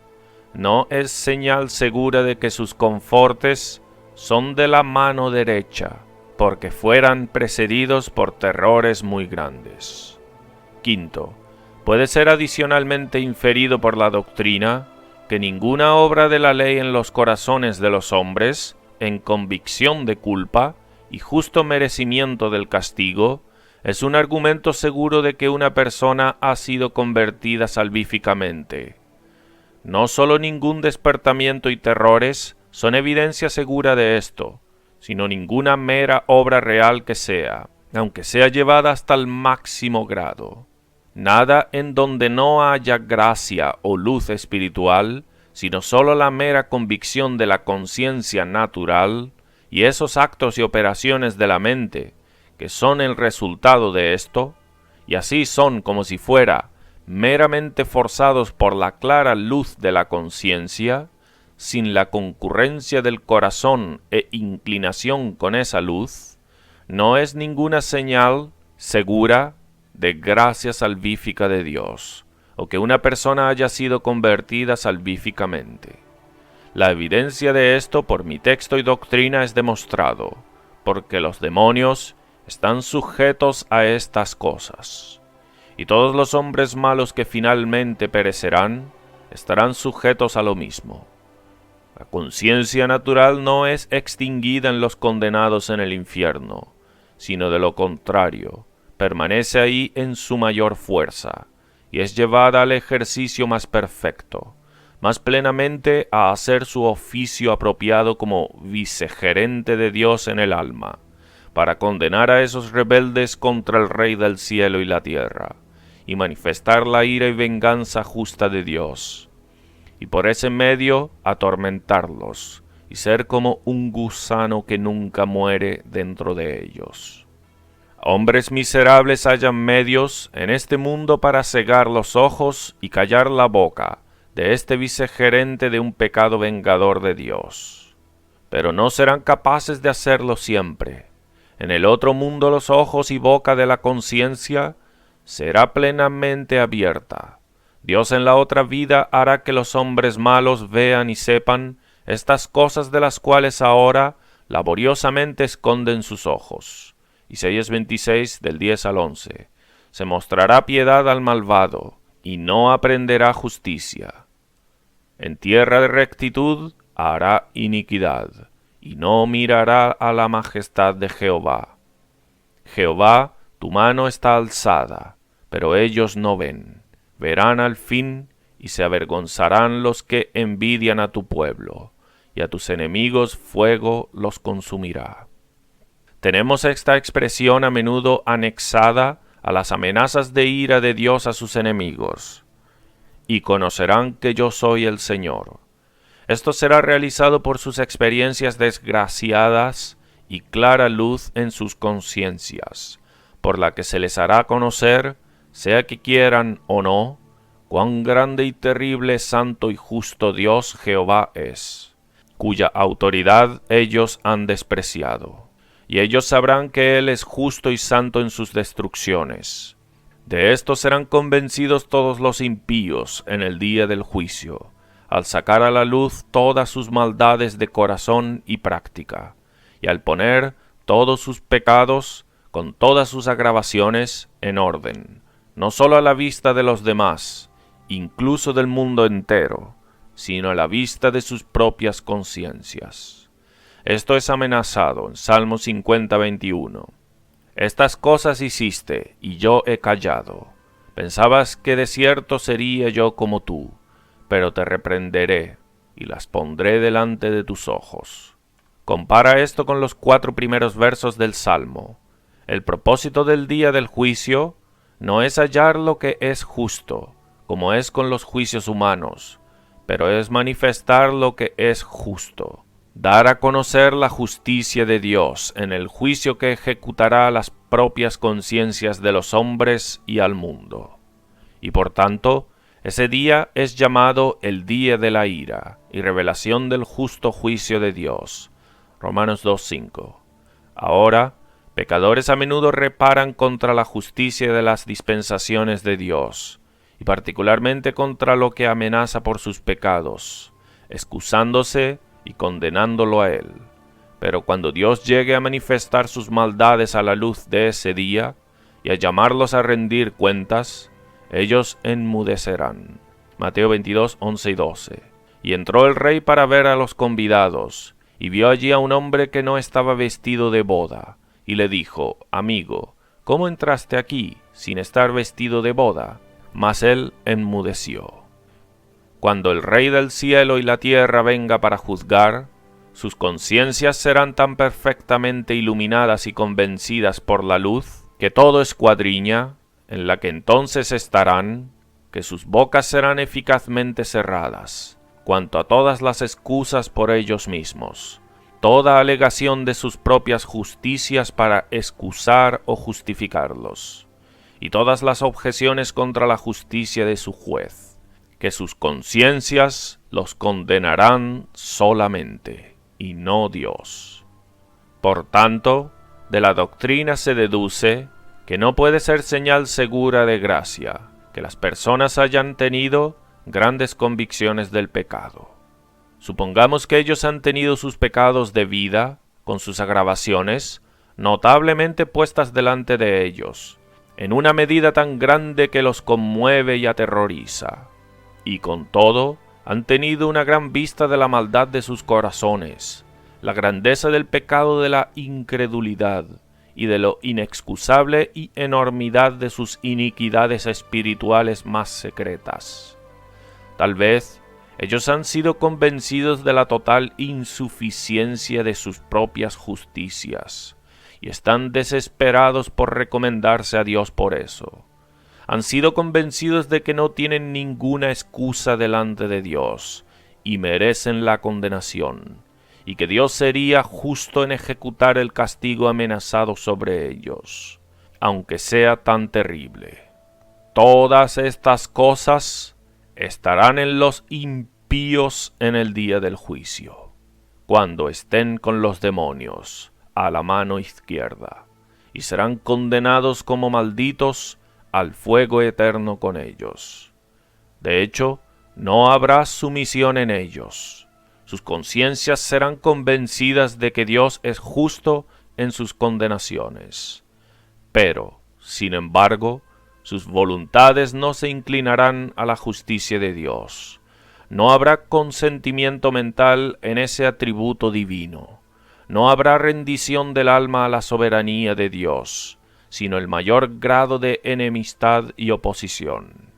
no es señal segura de que sus confortes son de la mano derecha, porque fueran precedidos por terrores muy grandes. Quinto, puede ser adicionalmente inferido por la doctrina que ninguna obra de la ley en los corazones de los hombres, en convicción de culpa y justo merecimiento del castigo, es un argumento seguro de que una persona ha sido convertida salvíficamente. No solo ningún despertamiento y terrores son evidencia segura de esto, sino ninguna mera obra real que sea, aunque sea llevada hasta el máximo grado. Nada en donde no haya gracia o luz espiritual, sino solo la mera convicción de la conciencia natural y esos actos y operaciones de la mente que son el resultado de esto, y así son como si fuera meramente forzados por la clara luz de la conciencia, sin la concurrencia del corazón e inclinación con esa luz, no es ninguna señal segura de gracia salvífica de Dios, o que una persona haya sido convertida salvíficamente. La evidencia de esto por mi texto y doctrina es demostrado, porque los demonios están sujetos a estas cosas, y todos los hombres malos que finalmente perecerán estarán sujetos a lo mismo. La conciencia natural no es extinguida en los condenados en el infierno, sino de lo contrario, permanece ahí en su mayor fuerza, y es llevada al ejercicio más perfecto, más plenamente a hacer su oficio apropiado como vicegerente de Dios en el alma, para condenar a esos rebeldes contra el Rey del cielo y la tierra, y manifestar la ira y venganza justa de Dios, y por ese medio atormentarlos, y ser como un gusano que nunca muere dentro de ellos. Hombres miserables hallan medios en este mundo para cegar los ojos y callar la boca de este vicegerente de un pecado vengador de Dios. Pero no serán capaces de hacerlo siempre. En el otro mundo los ojos y boca de la conciencia será plenamente abierta. Dios en la otra vida hará que los hombres malos vean y sepan estas cosas de las cuales ahora laboriosamente esconden sus ojos. Isaías 26, del 10 al 11. Se mostrará piedad al malvado, y no aprenderá justicia. En tierra de rectitud hará iniquidad, y no mirará a la majestad de Jehová. Jehová, tu mano está alzada, pero ellos no ven. Verán al fin, y se avergonzarán los que envidian a tu pueblo, y a tus enemigos fuego los consumirá. Tenemos esta expresión a menudo anexada a las amenazas de ira de Dios a sus enemigos. Y conocerán que yo soy el Señor. Esto será realizado por sus experiencias desgraciadas y clara luz en sus conciencias, por la que se les hará conocer, sea que quieran o no, cuán grande y terrible, santo y justo Dios Jehová es, cuya autoridad ellos han despreciado. Y ellos sabrán que Él es justo y santo en sus destrucciones. De esto serán convencidos todos los impíos en el día del juicio, al sacar a la luz todas sus maldades de corazón y práctica, y al poner todos sus pecados, con todas sus agravaciones, en orden, no sólo a la vista de los demás, incluso del mundo entero, sino a la vista de sus propias conciencias. Esto es amenazado en Salmo 50, 21. Estas cosas hiciste, y yo he callado. Pensabas que de cierto sería yo como tú, pero te reprenderé, y las pondré delante de tus ojos. Compara esto con los 4 primeros versos del Salmo. El propósito del día del juicio no es hallar lo que es justo, como es con los juicios humanos, pero es manifestar lo que es justo. Dar a conocer la justicia de Dios en el juicio que ejecutará a las propias conciencias de los hombres y al mundo. Y por tanto, ese día es llamado el día de la ira y revelación del justo juicio de Dios. Romanos 2:5. Ahora, pecadores a menudo reparan contra la justicia de las dispensaciones de Dios, y particularmente contra lo que amenaza por sus pecados, excusándose y condenándolo a él. Pero cuando Dios llegue a manifestar sus maldades a la luz de ese día, y a llamarlos a rendir cuentas, ellos enmudecerán. Mateo 22, 11 y 12. Y entró el rey para ver a los convidados, y vio allí a un hombre que no estaba vestido de boda, y le dijo: Amigo, ¿cómo entraste aquí sin estar vestido de boda? Mas él enmudeció. Cuando el Rey del cielo y la tierra venga para juzgar, sus conciencias serán tan perfectamente iluminadas y convencidas por la luz, que todo escuadriña, en la que entonces estarán, que sus bocas serán eficazmente cerradas, cuanto a todas las excusas por ellos mismos, toda alegación de sus propias justicias para excusar o justificarlos, y todas las objeciones contra la justicia de su juez, que sus conciencias los condenarán solamente, y no Dios. Por tanto, de la doctrina se deduce que no puede ser señal segura de gracia que las personas hayan tenido grandes convicciones del pecado. Supongamos que ellos han tenido sus pecados de vida, con sus agravaciones, notablemente puestas delante de ellos, en una medida tan grande que los conmueve y aterroriza. Y con todo, han tenido una gran vista de la maldad de sus corazones, la grandeza del pecado de la incredulidad, y de lo inexcusable y enormidad de sus iniquidades espirituales más secretas. Tal vez ellos han sido convencidos de la total insuficiencia de sus propias justicias, y están desesperados por recomendarse a Dios por eso. Han sido convencidos de que no tienen ninguna excusa delante de Dios, y merecen la condenación, y que Dios sería justo en ejecutar el castigo amenazado sobre ellos, aunque sea tan terrible. Todas estas cosas estarán en los impíos en el día del juicio, cuando estén con los demonios a la mano izquierda, y serán condenados como malditos al fuego eterno con ellos. De hecho, no habrá sumisión en ellos. sus conciencias serán convencidas de que Dios es justo en sus condenaciones. Pero, sin embargo, sus voluntades no se inclinarán a la justicia de Dios. No habrá consentimiento mental en ese atributo divino. No habrá rendición del alma a la soberanía de Dios, sino el mayor grado de enemistad y oposición.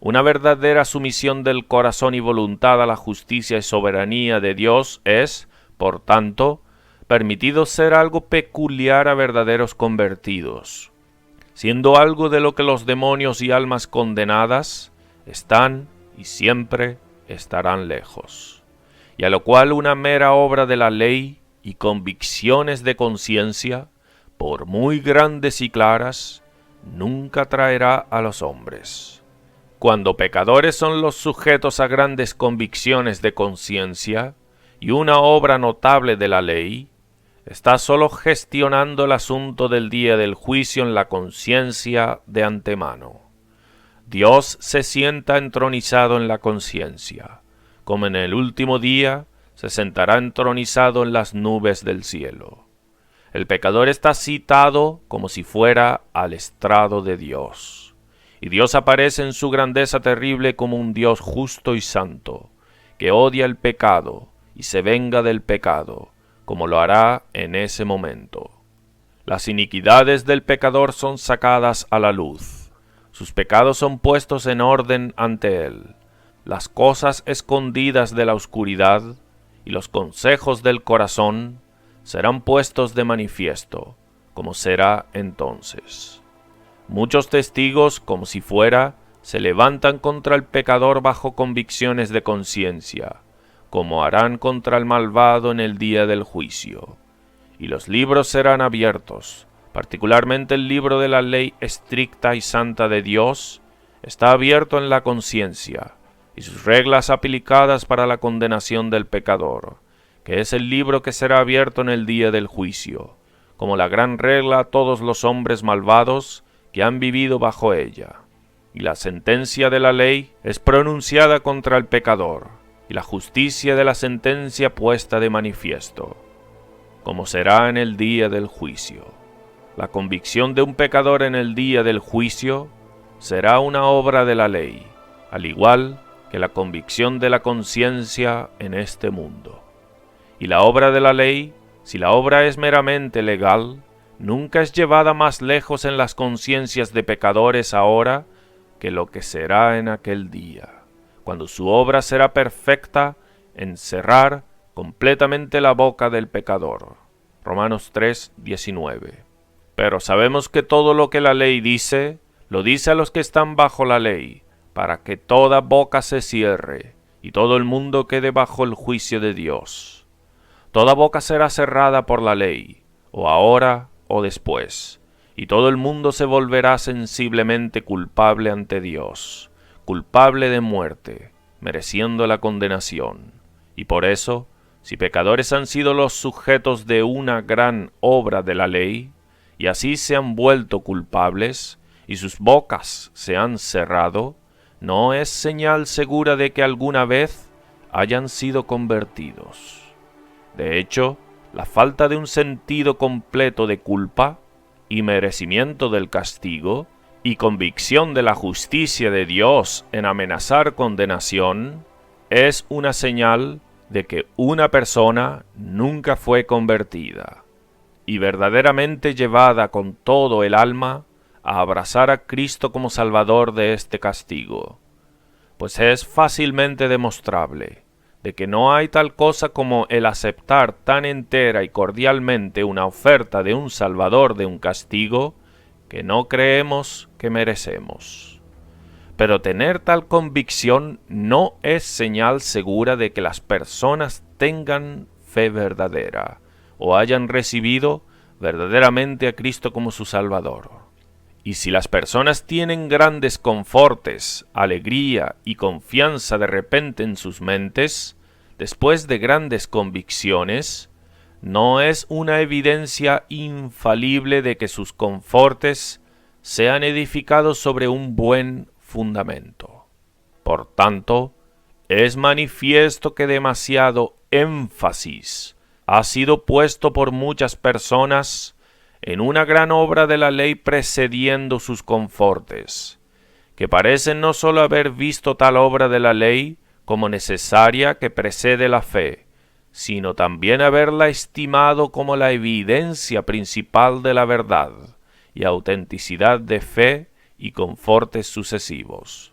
Una verdadera sumisión del corazón y voluntad a la justicia y soberanía de Dios es, por tanto, permitido ser algo peculiar a verdaderos convertidos, siendo algo de lo que los demonios y almas condenadas están y siempre estarán lejos, y a lo cual una mera obra de la ley y convicciones de conciencia, por muy grandes y claras, nunca traerá a los hombres. Cuando pecadores son los sujetos a grandes convicciones de conciencia y una obra notable de la ley, está sólo gestionando el asunto del día del juicio en la conciencia de antemano. Dios se sienta entronizado en la conciencia, como en el último día se sentará entronizado en las nubes del cielo. El pecador está citado como si fuera al estrado de Dios. Y Dios aparece en su grandeza terrible como un Dios justo y santo, que odia el pecado y se venga del pecado, como lo hará en ese momento. Las iniquidades del pecador son sacadas a la luz. Sus pecados son puestos en orden ante él. Las cosas escondidas de la oscuridad y los consejos del corazón serán puestos de manifiesto, como será entonces. Muchos testigos, como si fuera, se levantan contra el pecador bajo convicciones de conciencia, como harán contra el malvado en el día del juicio. Y los libros serán abiertos, particularmente el libro de la ley estricta y santa de Dios, está abierto en la conciencia, y sus reglas aplicadas para la condenación del pecador, que es el libro que será abierto en el día del juicio, como la gran regla a todos los hombres malvados que han vivido bajo ella. Y la sentencia de la ley es pronunciada contra el pecador, y la justicia de la sentencia puesta de manifiesto, como será en el día del juicio. La convicción de un pecador en el día del juicio será una obra de la ley, al igual que la convicción de la conciencia en este mundo. Y la obra de la ley, si la obra es meramente legal, nunca es llevada más lejos en las conciencias de pecadores ahora que lo que será en aquel día, cuando su obra será perfecta en cerrar completamente la boca del pecador. Romanos 3:19. Pero sabemos que todo lo que la ley dice, lo dice a los que están bajo la ley, para que toda boca se cierre y todo el mundo quede bajo el juicio de Dios. Toda boca será cerrada por la ley, o ahora o después, y todo el mundo se volverá sensiblemente culpable ante Dios, culpable de muerte, mereciendo la condenación. Y por eso, si pecadores han sido los sujetos de una gran obra de la ley, y así se han vuelto culpables, y sus bocas se han cerrado, no es señal segura de que alguna vez hayan sido convertidos. De hecho, la falta de un sentido completo de culpa y merecimiento del castigo y convicción de la justicia de Dios en amenazar condenación es una señal de que una persona nunca fue convertida y verdaderamente llevada con todo el alma a abrazar a Cristo como Salvador de este castigo, pues es fácilmente demostrable de que no hay tal cosa como el aceptar tan entera y cordialmente una oferta de un Salvador de un castigo que no creemos que merecemos. Pero tener tal convicción no es señal segura de que las personas tengan fe verdadera o hayan recibido verdaderamente a Cristo como su Salvador. Y si las personas tienen grandes confortes, alegría y confianza de repente en sus mentes, después de grandes convicciones, no es una evidencia infalible de que sus confortes sean edificados sobre un buen fundamento. Por tanto, es manifiesto que demasiado énfasis ha sido puesto por muchas personas en una gran obra de la ley precediendo sus confortes, que parecen no sólo haber visto tal obra de la ley como necesaria que precede la fe, sino también haberla estimado como la evidencia principal de la verdad y autenticidad de fe y confortes sucesivos.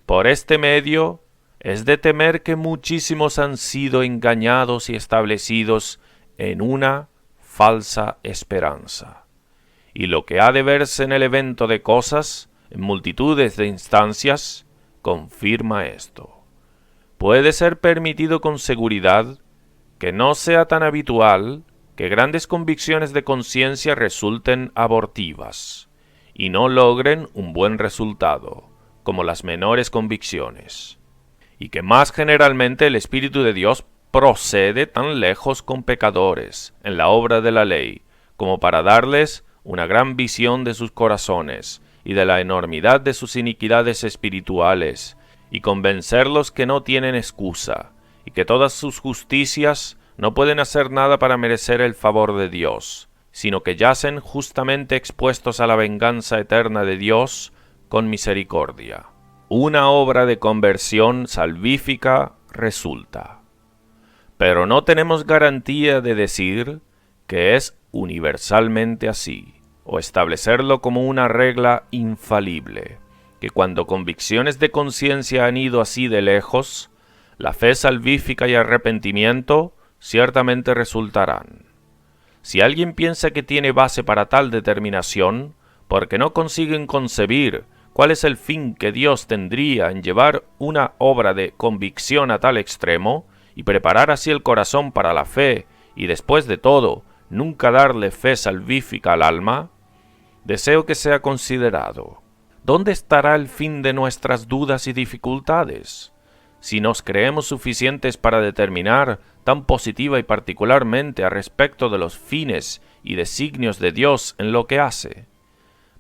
Por este medio, es de temer que muchísimos han sido engañados y establecidos en una falsa esperanza. Y lo que ha de verse en el evento de cosas, en multitudes de instancias, confirma esto. Puede ser permitido con seguridad que no sea tan habitual que grandes convicciones de conciencia resulten abortivas y no logren un buen resultado, como las menores convicciones, y que más generalmente el Espíritu de Dios procede tan lejos con pecadores en la obra de la ley, como para darles una gran visión de sus corazones y de la enormidad de sus iniquidades espirituales, y convencerlos que no tienen excusa, y que todas sus justicias no pueden hacer nada para merecer el favor de Dios, sino que yacen justamente expuestos a la venganza eterna de Dios con misericordia. Una obra de conversión salvífica resulta. Pero no tenemos garantía de decir que es universalmente así, o establecerlo como una regla infalible, que cuando convicciones de conciencia han ido así de lejos, la fe salvífica y arrepentimiento ciertamente resultarán. Si alguien piensa que tiene base para tal determinación, porque no consiguen concebir cuál es el fin que Dios tendría en llevar una obra de convicción a tal extremo, y preparar así el corazón para la fe, y después de todo, nunca darle fe salvífica al alma, deseo que sea considerado. ¿Dónde estará el fin de nuestras dudas y dificultades? Si nos creemos suficientes para determinar tan positiva y particularmente a respecto de los fines y designios de Dios en lo que hace.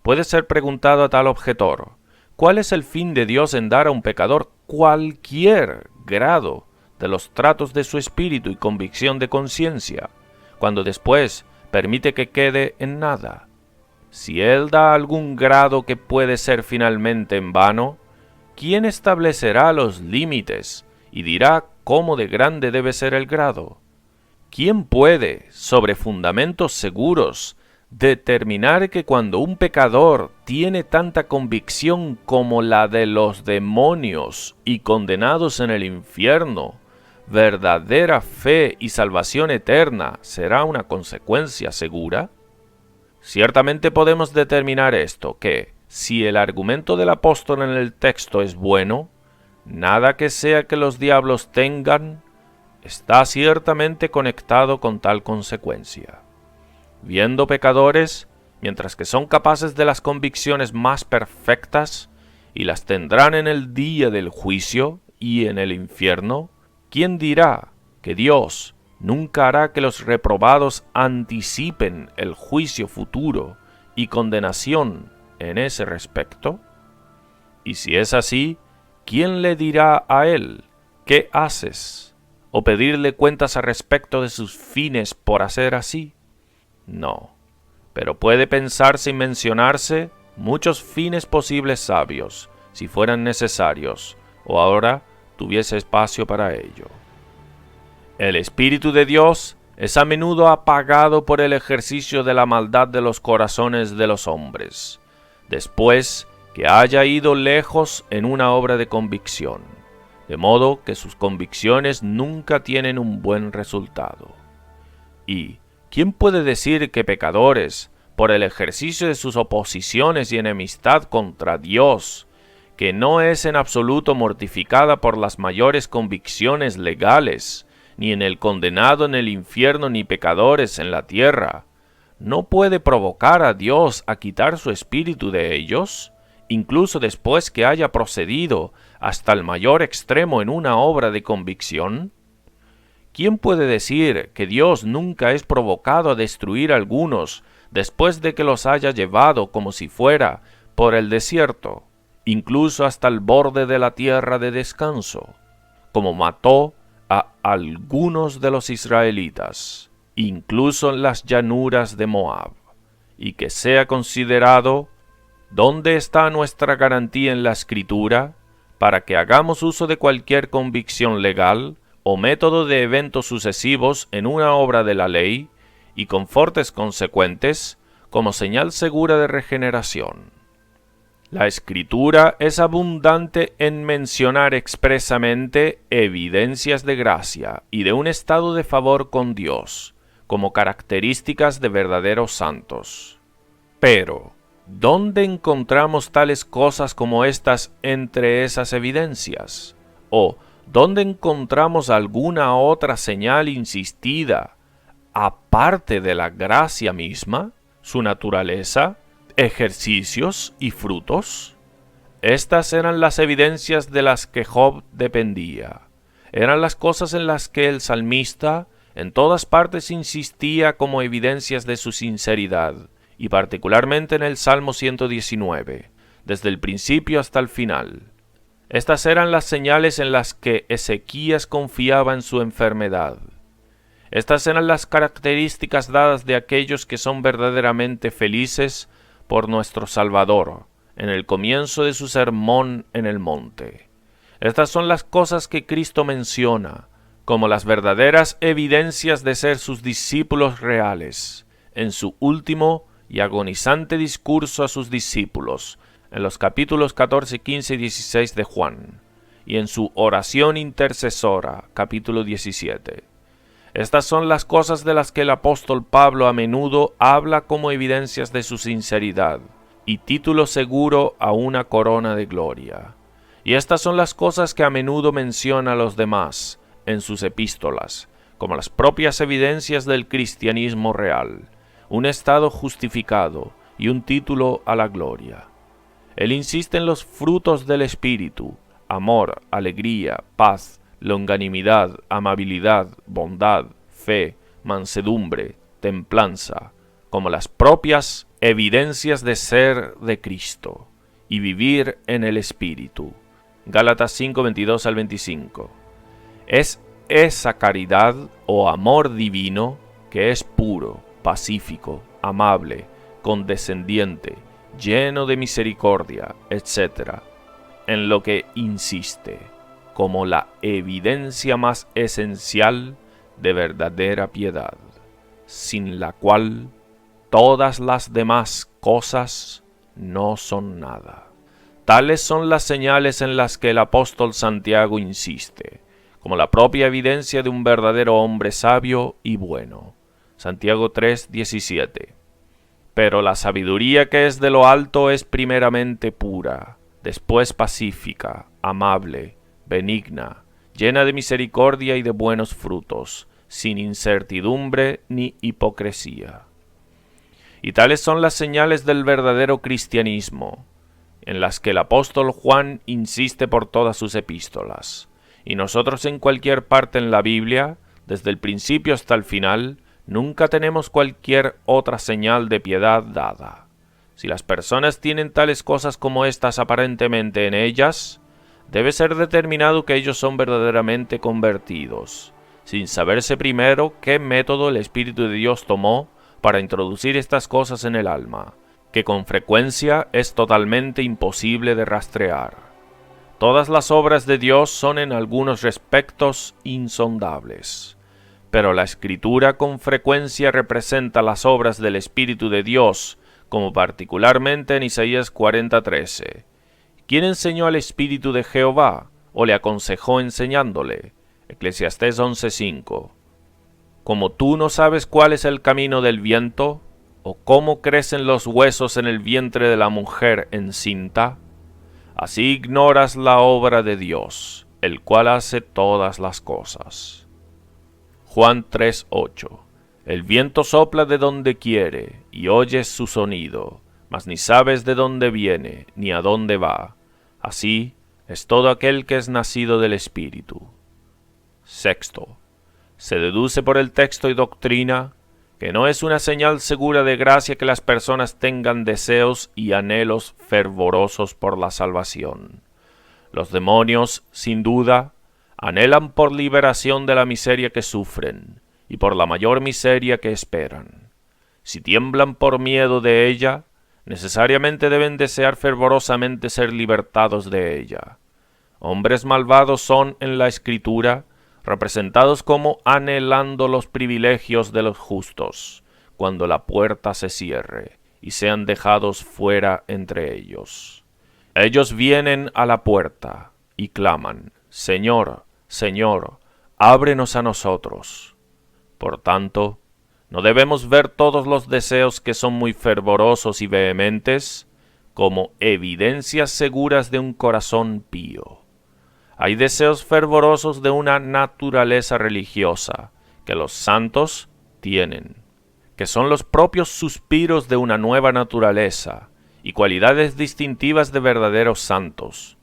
Puede ser preguntado a tal objetor, ¿cuál es el fin de Dios en dar a un pecador cualquier grado de los tratos de su espíritu y convicción de conciencia, cuando después permite que quede en nada? Si Él da algún grado que puede ser finalmente en vano, ¿quién establecerá los límites y dirá cómo de grande debe ser el grado? ¿Quién puede, sobre fundamentos seguros, determinar que cuando un pecador tiene tanta convicción como la de los demonios y condenados en el infierno, verdadera fe y salvación eterna será una consecuencia segura? Ciertamente podemos determinar esto, que, si el argumento del apóstol en el texto es bueno, nada que sea que los diablos tengan está ciertamente conectado con tal consecuencia. Viendo pecadores, mientras que son capaces de las convicciones más perfectas, y las tendrán en el día del juicio y en el infierno, ¿quién dirá que Dios nunca hará que los reprobados anticipen el juicio futuro y condenación en ese respecto? Y si es así, ¿quién le dirá a él qué haces? ¿O pedirle cuentas a respecto de sus fines por hacer así? No, pero puede pensarse y mencionarse muchos fines posibles sabios, si fueran necesarios, o ahora tuviese espacio para ello. El Espíritu de Dios es a menudo apagado por el ejercicio de la maldad de los corazones de los hombres, después que haya ido lejos en una obra de convicción, de modo que sus convicciones nunca tienen un buen resultado. Y, ¿quién puede decir que pecadores, por el ejercicio de sus oposiciones y enemistad contra Dios, que no es en absoluto mortificada por las mayores convicciones legales, ni en el condenado en el infierno ni pecadores en la tierra, no puede provocar a Dios a quitar su espíritu de ellos, incluso después que haya procedido hasta el mayor extremo en una obra de convicción? ¿Quién puede decir que Dios nunca es provocado a destruir a algunos después de que los haya llevado como si fuera por el desierto, incluso hasta el borde de la tierra de descanso, como mató a algunos de los israelitas, incluso en las llanuras de Moab, y que sea considerado dónde está nuestra garantía en la Escritura para que hagamos uso de cualquier convicción legal o método de eventos sucesivos en una obra de la ley y con fortes consecuentes como señal segura de regeneración. La Escritura es abundante en mencionar expresamente evidencias de gracia y de un estado de favor con Dios, como características de verdaderos santos. Pero, ¿dónde encontramos tales cosas como estas entre esas evidencias? ¿O dónde encontramos alguna otra señal insistida, aparte de la gracia misma, su naturaleza, ejercicios y frutos? Estas eran las evidencias de las que Job dependía. Eran las cosas en las que el salmista en todas partes insistía como evidencias de su sinceridad, y particularmente en el Salmo 119, desde el principio hasta el final. Estas eran las señales en las que Ezequías confiaba en su enfermedad. Estas eran las características dadas de aquellos que son verdaderamente felices por nuestro Salvador, en el comienzo de su sermón en el monte. Estas son las cosas que Cristo menciona como las verdaderas evidencias de ser sus discípulos reales, en su último y agonizante discurso a sus discípulos, en los capítulos 14, 15 y 16 de Juan, y en su oración intercesora, capítulo 17. Estas son las cosas de las que el apóstol Pablo a menudo habla como evidencias de su sinceridad y título seguro a una corona de gloria. Y estas son las cosas que a menudo menciona a los demás en sus epístolas, como las propias evidencias del cristianismo real, un estado justificado y un título a la gloria. Él insiste en los frutos del Espíritu: amor, alegría, paz, longanimidad, amabilidad, bondad, fe, mansedumbre, templanza, como las propias evidencias de ser de Cristo y vivir en el Espíritu. Gálatas 5, 22 al 25. Es esa caridad o amor divino que es puro, pacífico, amable, condescendiente, lleno de misericordia, etc., en lo que insiste como la evidencia más esencial de verdadera piedad, sin la cual todas las demás cosas no son nada. Tales son las señales en las que el apóstol Santiago insiste, como la propia evidencia de un verdadero hombre sabio y bueno. Santiago 3, 17. Pero la sabiduría que es de lo alto es primeramente pura, después pacífica, amable, benigna, llena de misericordia y de buenos frutos, sin incertidumbre ni hipocresía. Y tales son las señales del verdadero cristianismo, en las que el apóstol Juan insiste por todas sus epístolas. Y nosotros en cualquier parte en la Biblia, desde el principio hasta el final, nunca tenemos cualquier otra señal de piedad dada. Si las personas tienen tales cosas como estas aparentemente en ellas, debe ser determinado que ellos son verdaderamente convertidos, sin saberse primero qué método el Espíritu de Dios tomó para introducir estas cosas en el alma, que con frecuencia es totalmente imposible de rastrear. Todas las obras de Dios son en algunos respectos insondables, pero la Escritura con frecuencia representa las obras del Espíritu de Dios, como particularmente en Isaías 40:13. ¿Quién enseñó al Espíritu de Jehová, o le aconsejó enseñándole? Eclesiastés 11:5. ¿Como tú no sabes cuál es el camino del viento, o cómo crecen los huesos en el vientre de la mujer encinta? Así ignoras la obra de Dios, el cual hace todas las cosas. Juan 3:8. El viento sopla de donde quiere, y oyes su sonido, mas ni sabes de dónde viene, ni a dónde va. Así es todo aquel que es nacido del Espíritu. Sexto, se deduce por el texto y doctrina que no es una señal segura de gracia que las personas tengan deseos y anhelos fervorosos por la salvación. Los demonios, sin duda, Anhelan por liberación de la miseria que sufren y por la mayor miseria que esperan. Si tiemblan por miedo de ella, necesariamente deben desear fervorosamente ser libertados de ella. Hombres malvados son en la Escritura representados como anhelando los privilegios de los justos, cuando la puerta se cierre y sean dejados fuera entre ellos. Ellos vienen a la puerta y claman: Señor, Señor, ábrenos a nosotros. Por tanto, no debemos ver todos los deseos que son muy fervorosos y vehementes como evidencias seguras de un corazón pío. Hay deseos fervorosos de una naturaleza religiosa que los santos tienen, que son los propios suspiros de una nueva naturaleza y cualidades distintivas de verdaderos santos.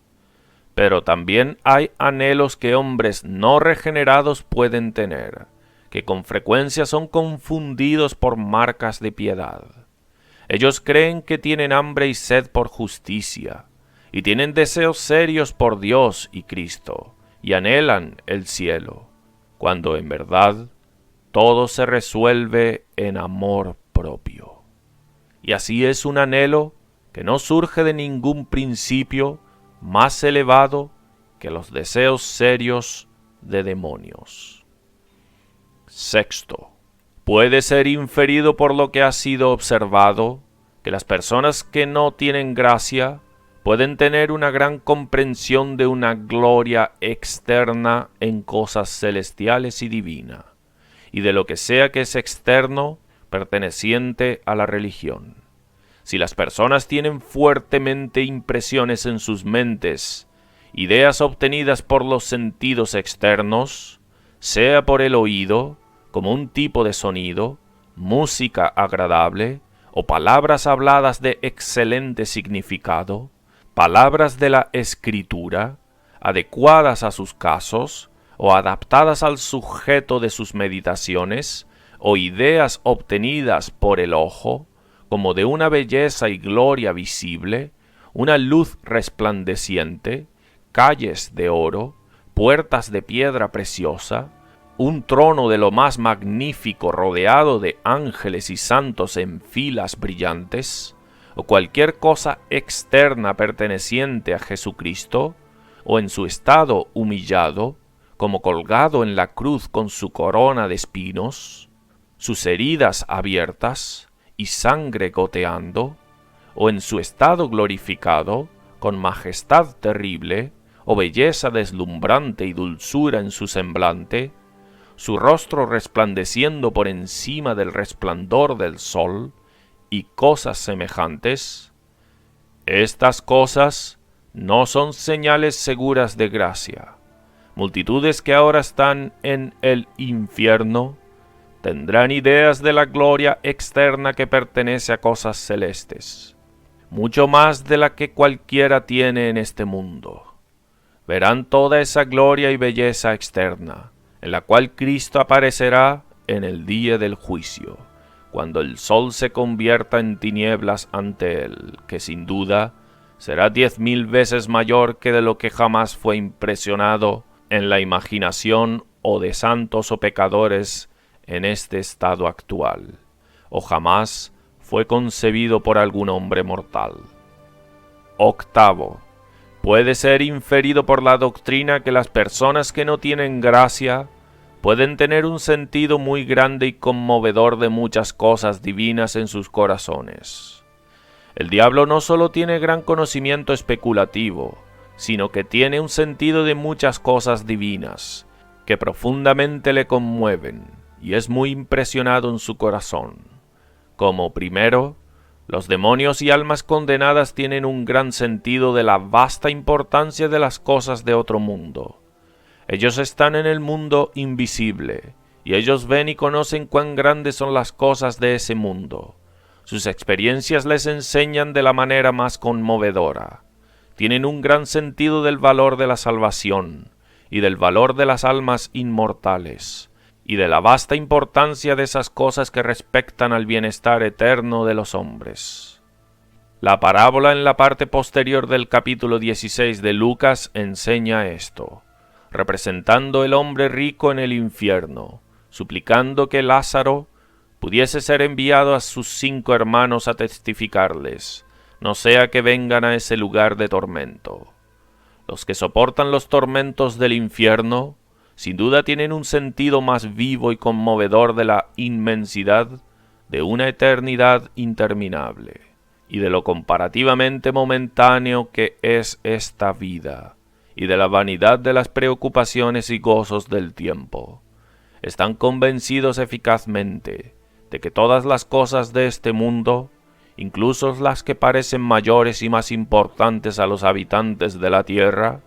Pero también hay anhelos que hombres no regenerados pueden tener, que con frecuencia son confundidos por marcas de piedad. Ellos creen que tienen hambre y sed por justicia, y tienen deseos serios por Dios y Cristo, y anhelan el cielo, cuando en verdad todo se resuelve en amor propio. Y así es un anhelo que no surge de ningún principio más elevado que los deseos serios de demonios. Sexto, puede ser inferido por lo que ha sido observado que las personas que no tienen gracia pueden tener una gran comprensión de una gloria externa en cosas celestiales y divinas, y de lo que sea que es externo perteneciente a la religión. Si las personas tienen fuertemente impresiones en sus mentes, ideas obtenidas por los sentidos externos, sea por el oído, como un tipo de sonido, música agradable, o palabras habladas de excelente significado, palabras de la Escritura, adecuadas a sus casos, o adaptadas al sujeto de sus meditaciones, o ideas obtenidas por el ojo, como de una belleza y gloria visible, una luz resplandeciente, calles de oro, puertas de piedra preciosa, un trono de lo más magnífico rodeado de ángeles y santos en filas brillantes, o cualquier cosa externa perteneciente a Jesucristo, o en su estado humillado, como colgado en la cruz con su corona de espinos, sus heridas abiertas y sangre goteando, o en su estado glorificado, con majestad terrible, o belleza deslumbrante y dulzura en su semblante, su rostro resplandeciendo por encima del resplandor del sol, y cosas semejantes. Estas cosas no son señales seguras de gracia. Multitudes que ahora están en el infierno tendrán ideas de la gloria externa que pertenece a cosas celestes, mucho más de la que cualquiera tiene en este mundo. Verán toda esa gloria y belleza externa, en la cual Cristo aparecerá en el día del juicio, cuando el sol se convierta en tinieblas ante él, que sin duda será 10,000 veces mayor que de lo que jamás fue impresionado en la imaginación o de santos o pecadores en este estado actual, o jamás fue concebido por algún hombre mortal. Octavo, puede ser inferido por la doctrina que las personas que no tienen gracia pueden tener un sentido muy grande y conmovedor de muchas cosas divinas en sus corazones. El diablo no solo tiene gran conocimiento especulativo, sino que tiene un sentido de muchas cosas divinas, que profundamente le conmueven, y es muy impresionado en su corazón. Como primero, los demonios y almas condenadas tienen un gran sentido de la vasta importancia de las cosas de otro mundo. Ellos están en el mundo invisible, y ellos ven y conocen cuán grandes son las cosas de ese mundo. Sus experiencias les enseñan de la manera más conmovedora. Tienen un gran sentido del valor de la salvación, y del valor de las almas inmortales, y de la vasta importancia de esas cosas que respectan al bienestar eterno de los hombres. La parábola en la parte posterior del capítulo 16 de Lucas enseña esto. representando el hombre rico en el infierno, suplicando que Lázaro pudiese ser enviado a sus 5 hermanos a testificarles, no sea que vengan a ese lugar de tormento. Los que soportan los tormentos del infierno, sin duda tienen un sentido más vivo y conmovedor de la inmensidad de una eternidad interminable, y de lo comparativamente momentáneo que es esta vida, y de la vanidad de las preocupaciones y gozos del tiempo. Están convencidos eficazmente de que todas las cosas de este mundo, incluso las que parecen mayores y más importantes a los habitantes de la tierra,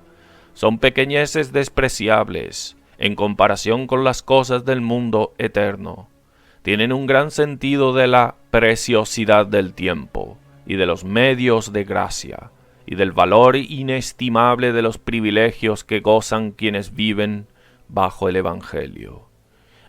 son pequeñeces despreciables en comparación con las cosas del mundo eterno. Tienen un gran sentido de la preciosidad del tiempo y de los medios de gracia y del valor inestimable de los privilegios que gozan quienes viven bajo el Evangelio.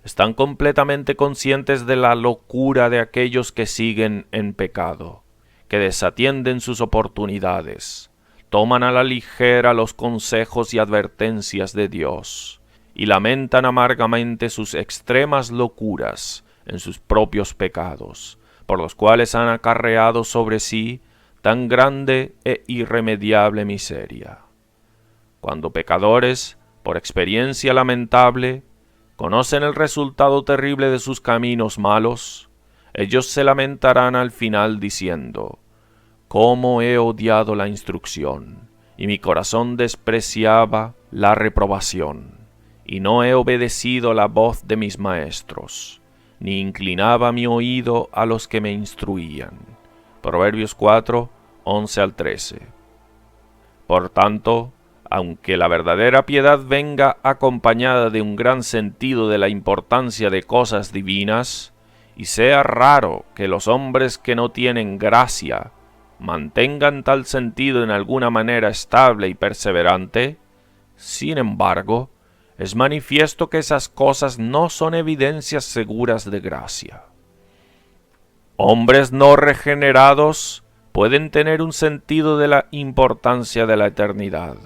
Están completamente conscientes de la locura de aquellos que siguen en pecado, que desatienden sus oportunidades, toman a la ligera los consejos y advertencias de Dios, y lamentan amargamente sus extremas locuras en sus propios pecados, por los cuales han acarreado sobre sí tan grande e irremediable miseria. Cuando pecadores, por experiencia lamentable, conocen el resultado terrible de sus caminos malos, ellos se lamentarán al final diciendo: «¿Cómo he odiado la instrucción, y mi corazón despreciaba la reprobación, y no he obedecido la voz de mis maestros, ni inclinaba mi oído a los que me instruían». Proverbios 4, 11 al 13. Por tanto, aunque la verdadera piedad venga acompañada de un gran sentido de la importancia de cosas divinas, y sea raro que los hombres que no tienen gracia mantengan tal sentido en alguna manera estable y perseverante, sin embargo, es manifiesto que esas cosas no son evidencias seguras de gracia. Hombres no regenerados pueden tener un sentido de la importancia de la eternidad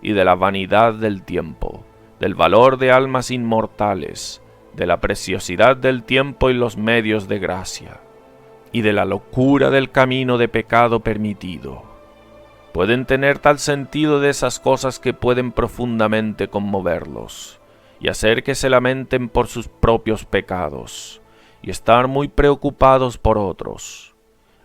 y de la vanidad del tiempo, del valor de almas inmortales, de la preciosidad del tiempo y los medios de gracia, y de la locura del camino de pecado permitido. Pueden tener tal sentido de esas cosas que pueden profundamente conmoverlos, y hacer que se lamenten por sus propios pecados, y estar muy preocupados por otros.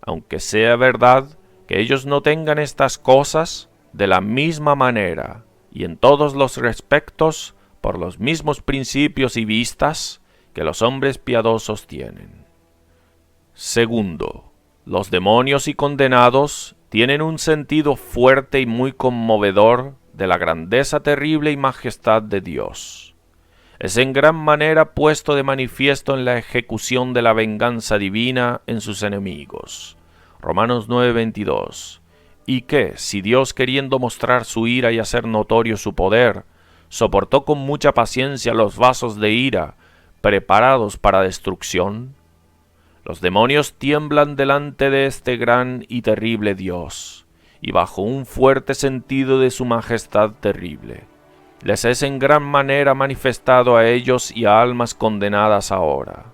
Aunque sea verdad que ellos no tengan estas cosas, de la misma manera, y en todos los respectos, por los mismos principios y vistas que los hombres piadosos tienen. Segundo, los demonios y condenados tienen un sentido fuerte y muy conmovedor de la grandeza terrible y majestad de Dios. Es en gran manera puesto de manifiesto en la ejecución de la venganza divina en sus enemigos. Romanos 9:22. Y que, si Dios, queriendo mostrar su ira y hacer notorio su poder, soportó con mucha paciencia los vasos de ira preparados para destrucción, los demonios tiemblan delante de este gran y terrible Dios, y bajo un fuerte sentido de su majestad terrible, les es en gran manera manifestado a ellos y a almas condenadas ahora,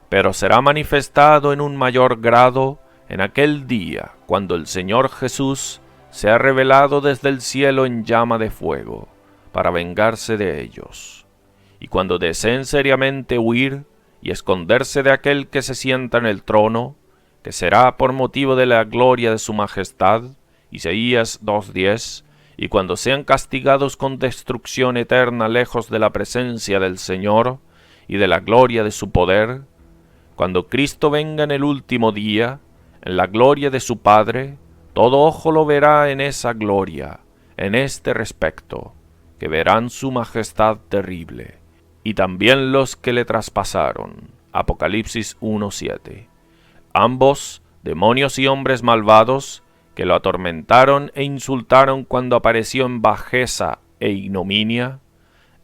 pero será manifestado en un mayor grado en aquel día, cuando el Señor Jesús sea revelado desde el cielo en llama de fuego, para vengarse de ellos. Y cuando deseen seriamente huir y esconderse de aquel que se sienta en el trono, que será por motivo de la gloria de su majestad, Isaías 2:10, y cuando sean castigados con destrucción eterna lejos de la presencia del Señor y de la gloria de su poder, cuando Cristo venga en el último día, en la gloria de su Padre, todo ojo lo verá en esa gloria, en este respecto, que verán su majestad terrible, y también los que le traspasaron. Apocalipsis 1:7. Ambos, demonios y hombres malvados, que lo atormentaron e insultaron cuando apareció en bajeza e ignominia,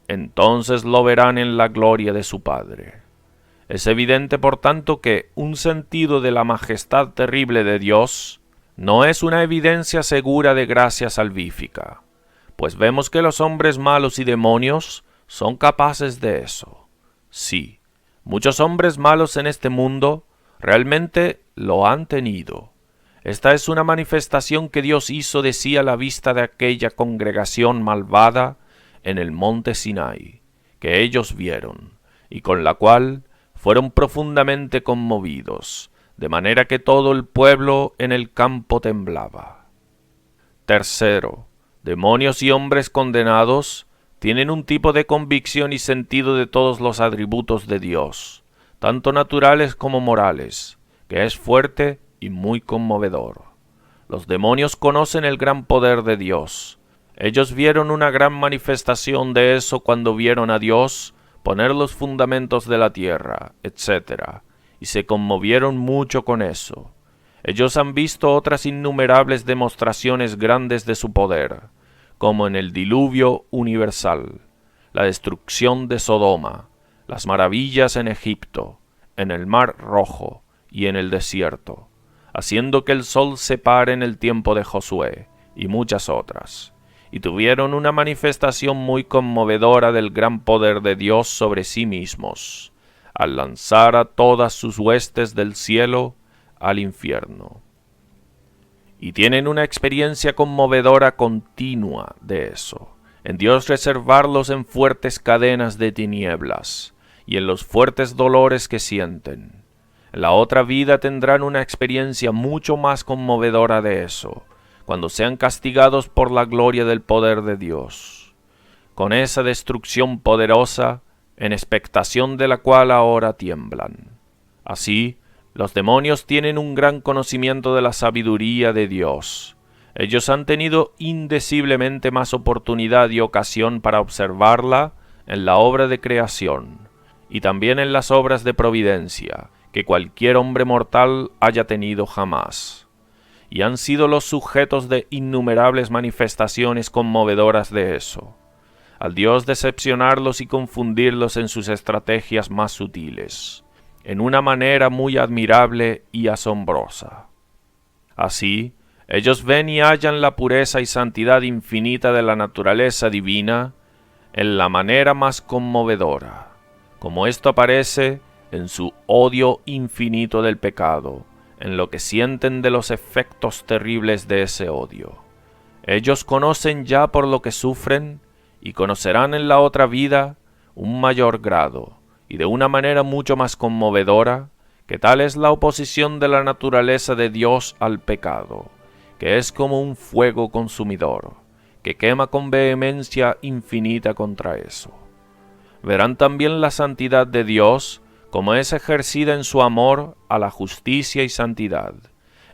entonces lo verán en la gloria de su Padre. Es evidente, por tanto, que un sentido de la majestad terrible de Dios no es una evidencia segura de gracia salvífica, pues vemos que los hombres malos y demonios son capaces de eso. Sí, muchos hombres malos en este mundo realmente lo han tenido. Esta es una manifestación que Dios hizo de sí a la vista de aquella congregación malvada en el monte Sinai, que ellos vieron, y con la cual fueron profundamente conmovidos, de manera que todo el pueblo en el campo temblaba. Tercero, demonios y hombres condenados tienen un tipo de convicción y sentido de todos los atributos de Dios, tanto naturales como morales, que es fuerte y muy conmovedor. Los demonios conocen el gran poder de Dios. Ellos vieron una gran manifestación de eso cuando vieron a Dios poner los fundamentos de la tierra, etc., y se conmovieron mucho con eso. Ellos han visto otras innumerables demostraciones grandes de su poder, como en el diluvio universal, la destrucción de Sodoma, las maravillas en Egipto, en el Mar Rojo y en el desierto, haciendo que el sol se pare en el tiempo de Josué, y muchas otras, y tuvieron una manifestación muy conmovedora del gran poder de Dios sobre sí mismos, al lanzar a todas sus huestes del cielo al infierno. Y tienen una experiencia conmovedora continua de eso, en Dios reservarlos en fuertes cadenas de tinieblas, y en los fuertes dolores que sienten. En la otra vida tendrán una experiencia mucho más conmovedora de eso, cuando sean castigados por la gloria del poder de Dios, con esa destrucción poderosa, en expectación de la cual ahora tiemblan. Así, los demonios tienen un gran conocimiento de la sabiduría de Dios. Ellos han tenido indeciblemente más oportunidad y ocasión para observarla en la obra de creación, y también en las obras de providencia, que cualquier hombre mortal haya tenido jamás, y han sido los sujetos de innumerables manifestaciones conmovedoras de eso, al Dios decepcionarlos y confundirlos en sus estrategias más sutiles, en una manera muy admirable y asombrosa. Así, ellos ven y hallan la pureza y santidad infinita de la naturaleza divina en la manera más conmovedora, como esto aparece en su odio infinito del pecado, en lo que sienten de los efectos terribles de ese odio. Ellos conocen ya por lo que sufren, y conocerán en la otra vida un mayor grado, y de una manera mucho más conmovedora, que tal es la oposición de la naturaleza de Dios al pecado, que es como un fuego consumidor, que quema con vehemencia infinita contra eso. Verán también la santidad de Dios, como es ejercida en su amor a la justicia y santidad,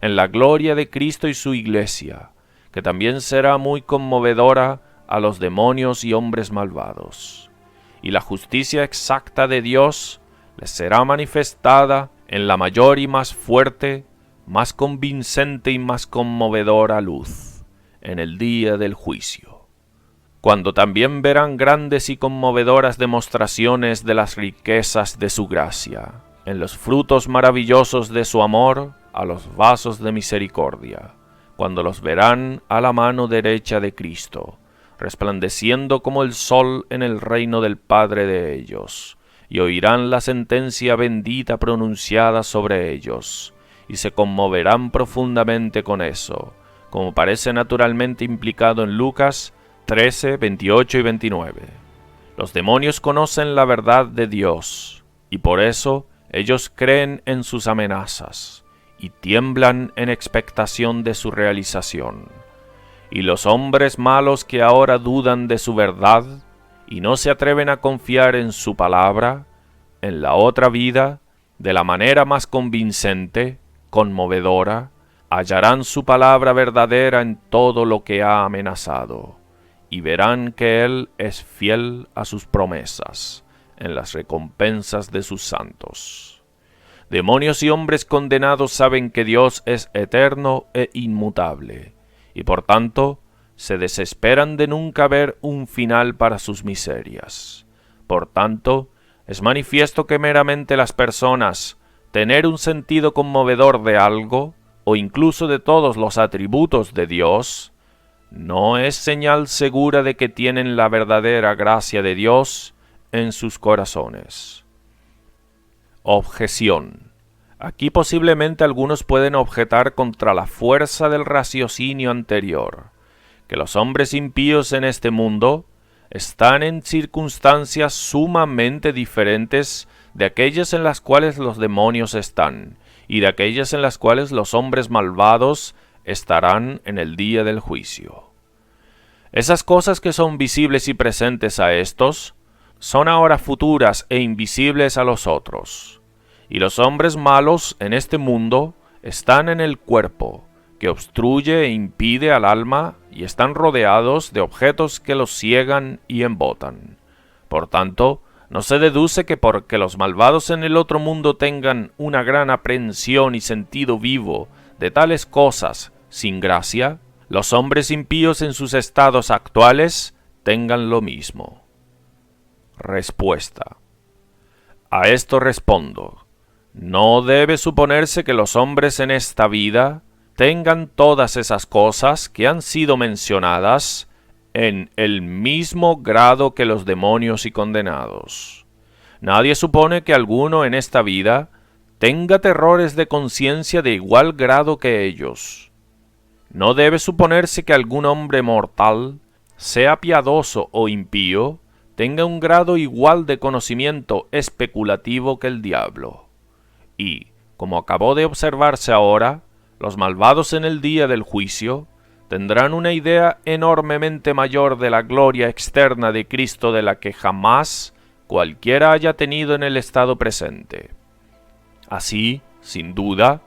en la gloria de Cristo y su Iglesia, que también será muy conmovedora a los demonios y hombres malvados. Y la justicia exacta de Dios les será manifestada en la mayor y más fuerte, más convincente y más conmovedora luz, en el día del juicio, cuando también verán grandes y conmovedoras demostraciones de las riquezas de su gracia, en los frutos maravillosos de su amor a los vasos de misericordia, cuando los verán a la mano derecha de Cristo, resplandeciendo como el sol en el reino del Padre de ellos, y oirán la sentencia bendita pronunciada sobre ellos, y se conmoverán profundamente con eso, como parece naturalmente implicado en Lucas 13, 28 y 29. Los demonios conocen la verdad de Dios, y por eso ellos creen en sus amenazas, y tiemblan en expectación de su realización. Y los hombres malos que ahora dudan de su verdad, y no se atreven a confiar en su palabra, en la otra vida, de la manera más convincente, conmovedora, hallarán su palabra verdadera en todo lo que ha amenazado, y verán que Él es fiel a sus promesas, en las recompensas de sus santos. Demonios y hombres condenados saben que Dios es eterno e inmutable, y por tanto se desesperan de nunca ver un final para sus miserias. Por tanto, es manifiesto que meramente las personas tener un sentido conmovedor de algo, o incluso de todos los atributos de Dios, no es señal segura de que tienen la verdadera gracia de Dios en sus corazones. Objeción. Aquí posiblemente algunos pueden objetar contra la fuerza del raciocinio anterior, que los hombres impíos en este mundo están en circunstancias sumamente diferentes de aquellas en las cuales los demonios están, y de aquellas en las cuales los hombres malvados estarán en el día del juicio. Esas cosas que son visibles y presentes a estos, son ahora futuras e invisibles a los otros. Y los hombres malos en este mundo están en el cuerpo, que obstruye e impide al alma, y están rodeados de objetos que los ciegan y embotan. Por tanto, no se deduce que porque los malvados en el otro mundo tengan una gran aprehensión y sentido vivo de tales cosas sin gracia, los hombres impíos en sus estados actuales tengan lo mismo. Respuesta. A esto respondo. No debe suponerse que los hombres en esta vida tengan todas esas cosas que han sido mencionadas en el mismo grado que los demonios y condenados. Nadie supone que alguno en esta vida tenga terrores de conciencia de igual grado que ellos. No debe suponerse que algún hombre mortal, sea piadoso o impío, tenga un grado igual de conocimiento especulativo que el diablo. Y, como acabó de observarse ahora, los malvados en el día del juicio tendrán una idea enormemente mayor de la gloria externa de Cristo de la que jamás cualquiera haya tenido en el estado presente. Así, sin duda,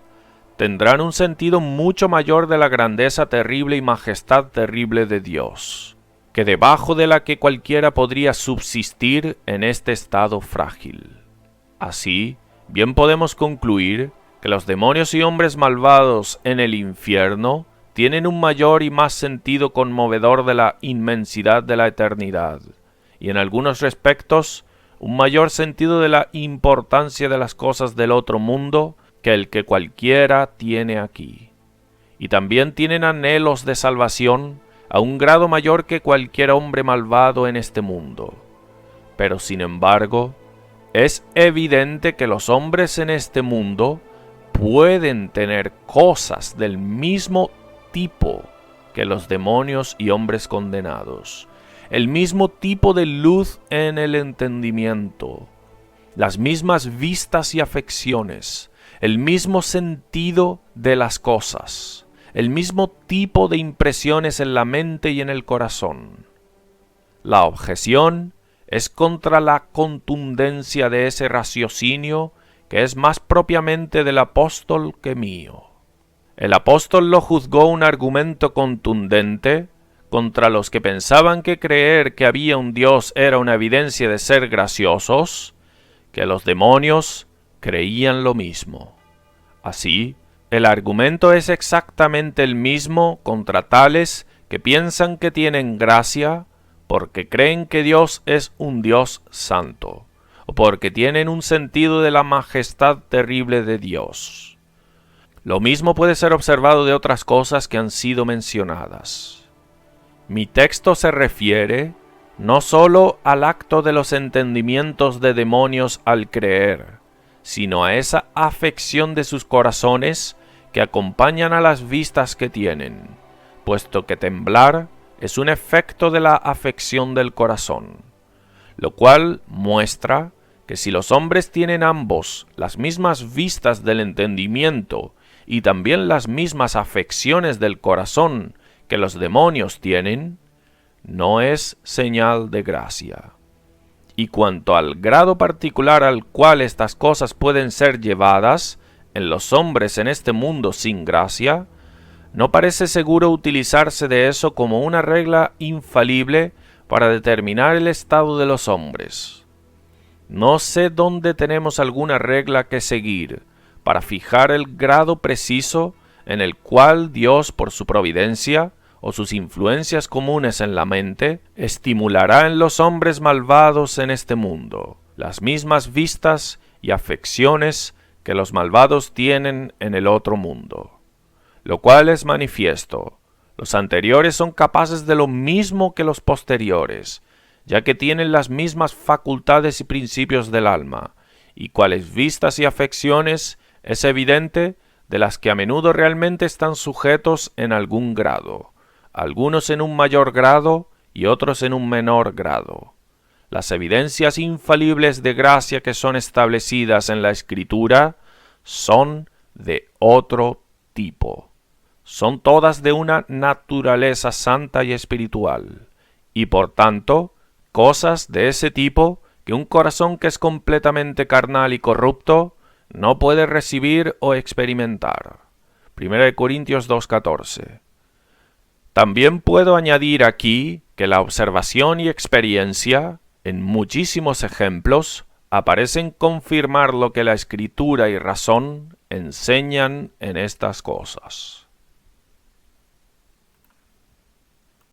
tendrán un sentido mucho mayor de la grandeza terrible y majestad terrible de Dios, que debajo de la que cualquiera podría subsistir en este estado frágil. Así, bien podemos concluir que los demonios y hombres malvados en el infierno tienen un mayor y más sentido conmovedor de la inmensidad de la eternidad, y en algunos respectos un mayor sentido de la importancia de las cosas del otro mundo que el que cualquiera tiene aquí. Y también tienen anhelos de salvación a un grado mayor que cualquier hombre malvado en este mundo. Pero sin embargo, es evidente que los hombres en este mundo pueden tener cosas del mismo tipo que los demonios y hombres condenados, el mismo tipo de luz en el entendimiento, las mismas vistas y afecciones, el mismo sentido de las cosas, el mismo tipo de impresiones en la mente y en el corazón. La objeción es contra la contundencia de ese raciocinio que es más propiamente del apóstol que mío. El apóstol lo juzgó un argumento contundente contra los que pensaban que creer que había un Dios era una evidencia de ser graciosos, que los demonios creían lo mismo. Así, el argumento es exactamente el mismo contra tales que piensan que tienen gracia porque creen que Dios es un Dios santo, o porque tienen un sentido de la majestad terrible de Dios. Lo mismo puede ser observado de otras cosas que han sido mencionadas. Mi texto se refiere no sólo al acto de los entendimientos de demonios al creer, sino a esa afección de sus corazones que acompañan a las vistas que tienen, puesto que temblar es un efecto de la afección del corazón, lo cual muestra que si los hombres tienen ambos las mismas vistas del entendimiento y también las mismas afecciones del corazón que los demonios tienen, no es señal de gracia. Y cuanto al grado particular al cual estas cosas pueden ser llevadas en los hombres en este mundo sin gracia, no parece seguro utilizarse de eso como una regla infalible para determinar el estado de los hombres. No sé dónde tenemos alguna regla que seguir para fijar el grado preciso en el cual Dios, por su providencia o sus influencias comunes en la mente, estimulará en los hombres malvados en este mundo las mismas vistas y afecciones que los malvados tienen en el otro mundo. Lo cual es manifiesto, Los anteriores son capaces de lo mismo que los posteriores, ya que tienen las mismas facultades y principios del alma, y cuales vistas y afecciones es evidente de las que a menudo realmente están sujetos en algún grado, algunos en un mayor grado y otros en un menor grado. Las evidencias infalibles de gracia que son establecidas en la Escritura son de otro tipo. Son todas de una naturaleza santa y espiritual, y por tanto, cosas de ese tipo que un corazón que es completamente carnal y corrupto no puede recibir o experimentar. 1 Corintios 2:14. También puedo añadir aquí que la observación y experiencia, en muchísimos ejemplos, aparecen confirmar lo que la Escritura y razón enseñan en estas cosas.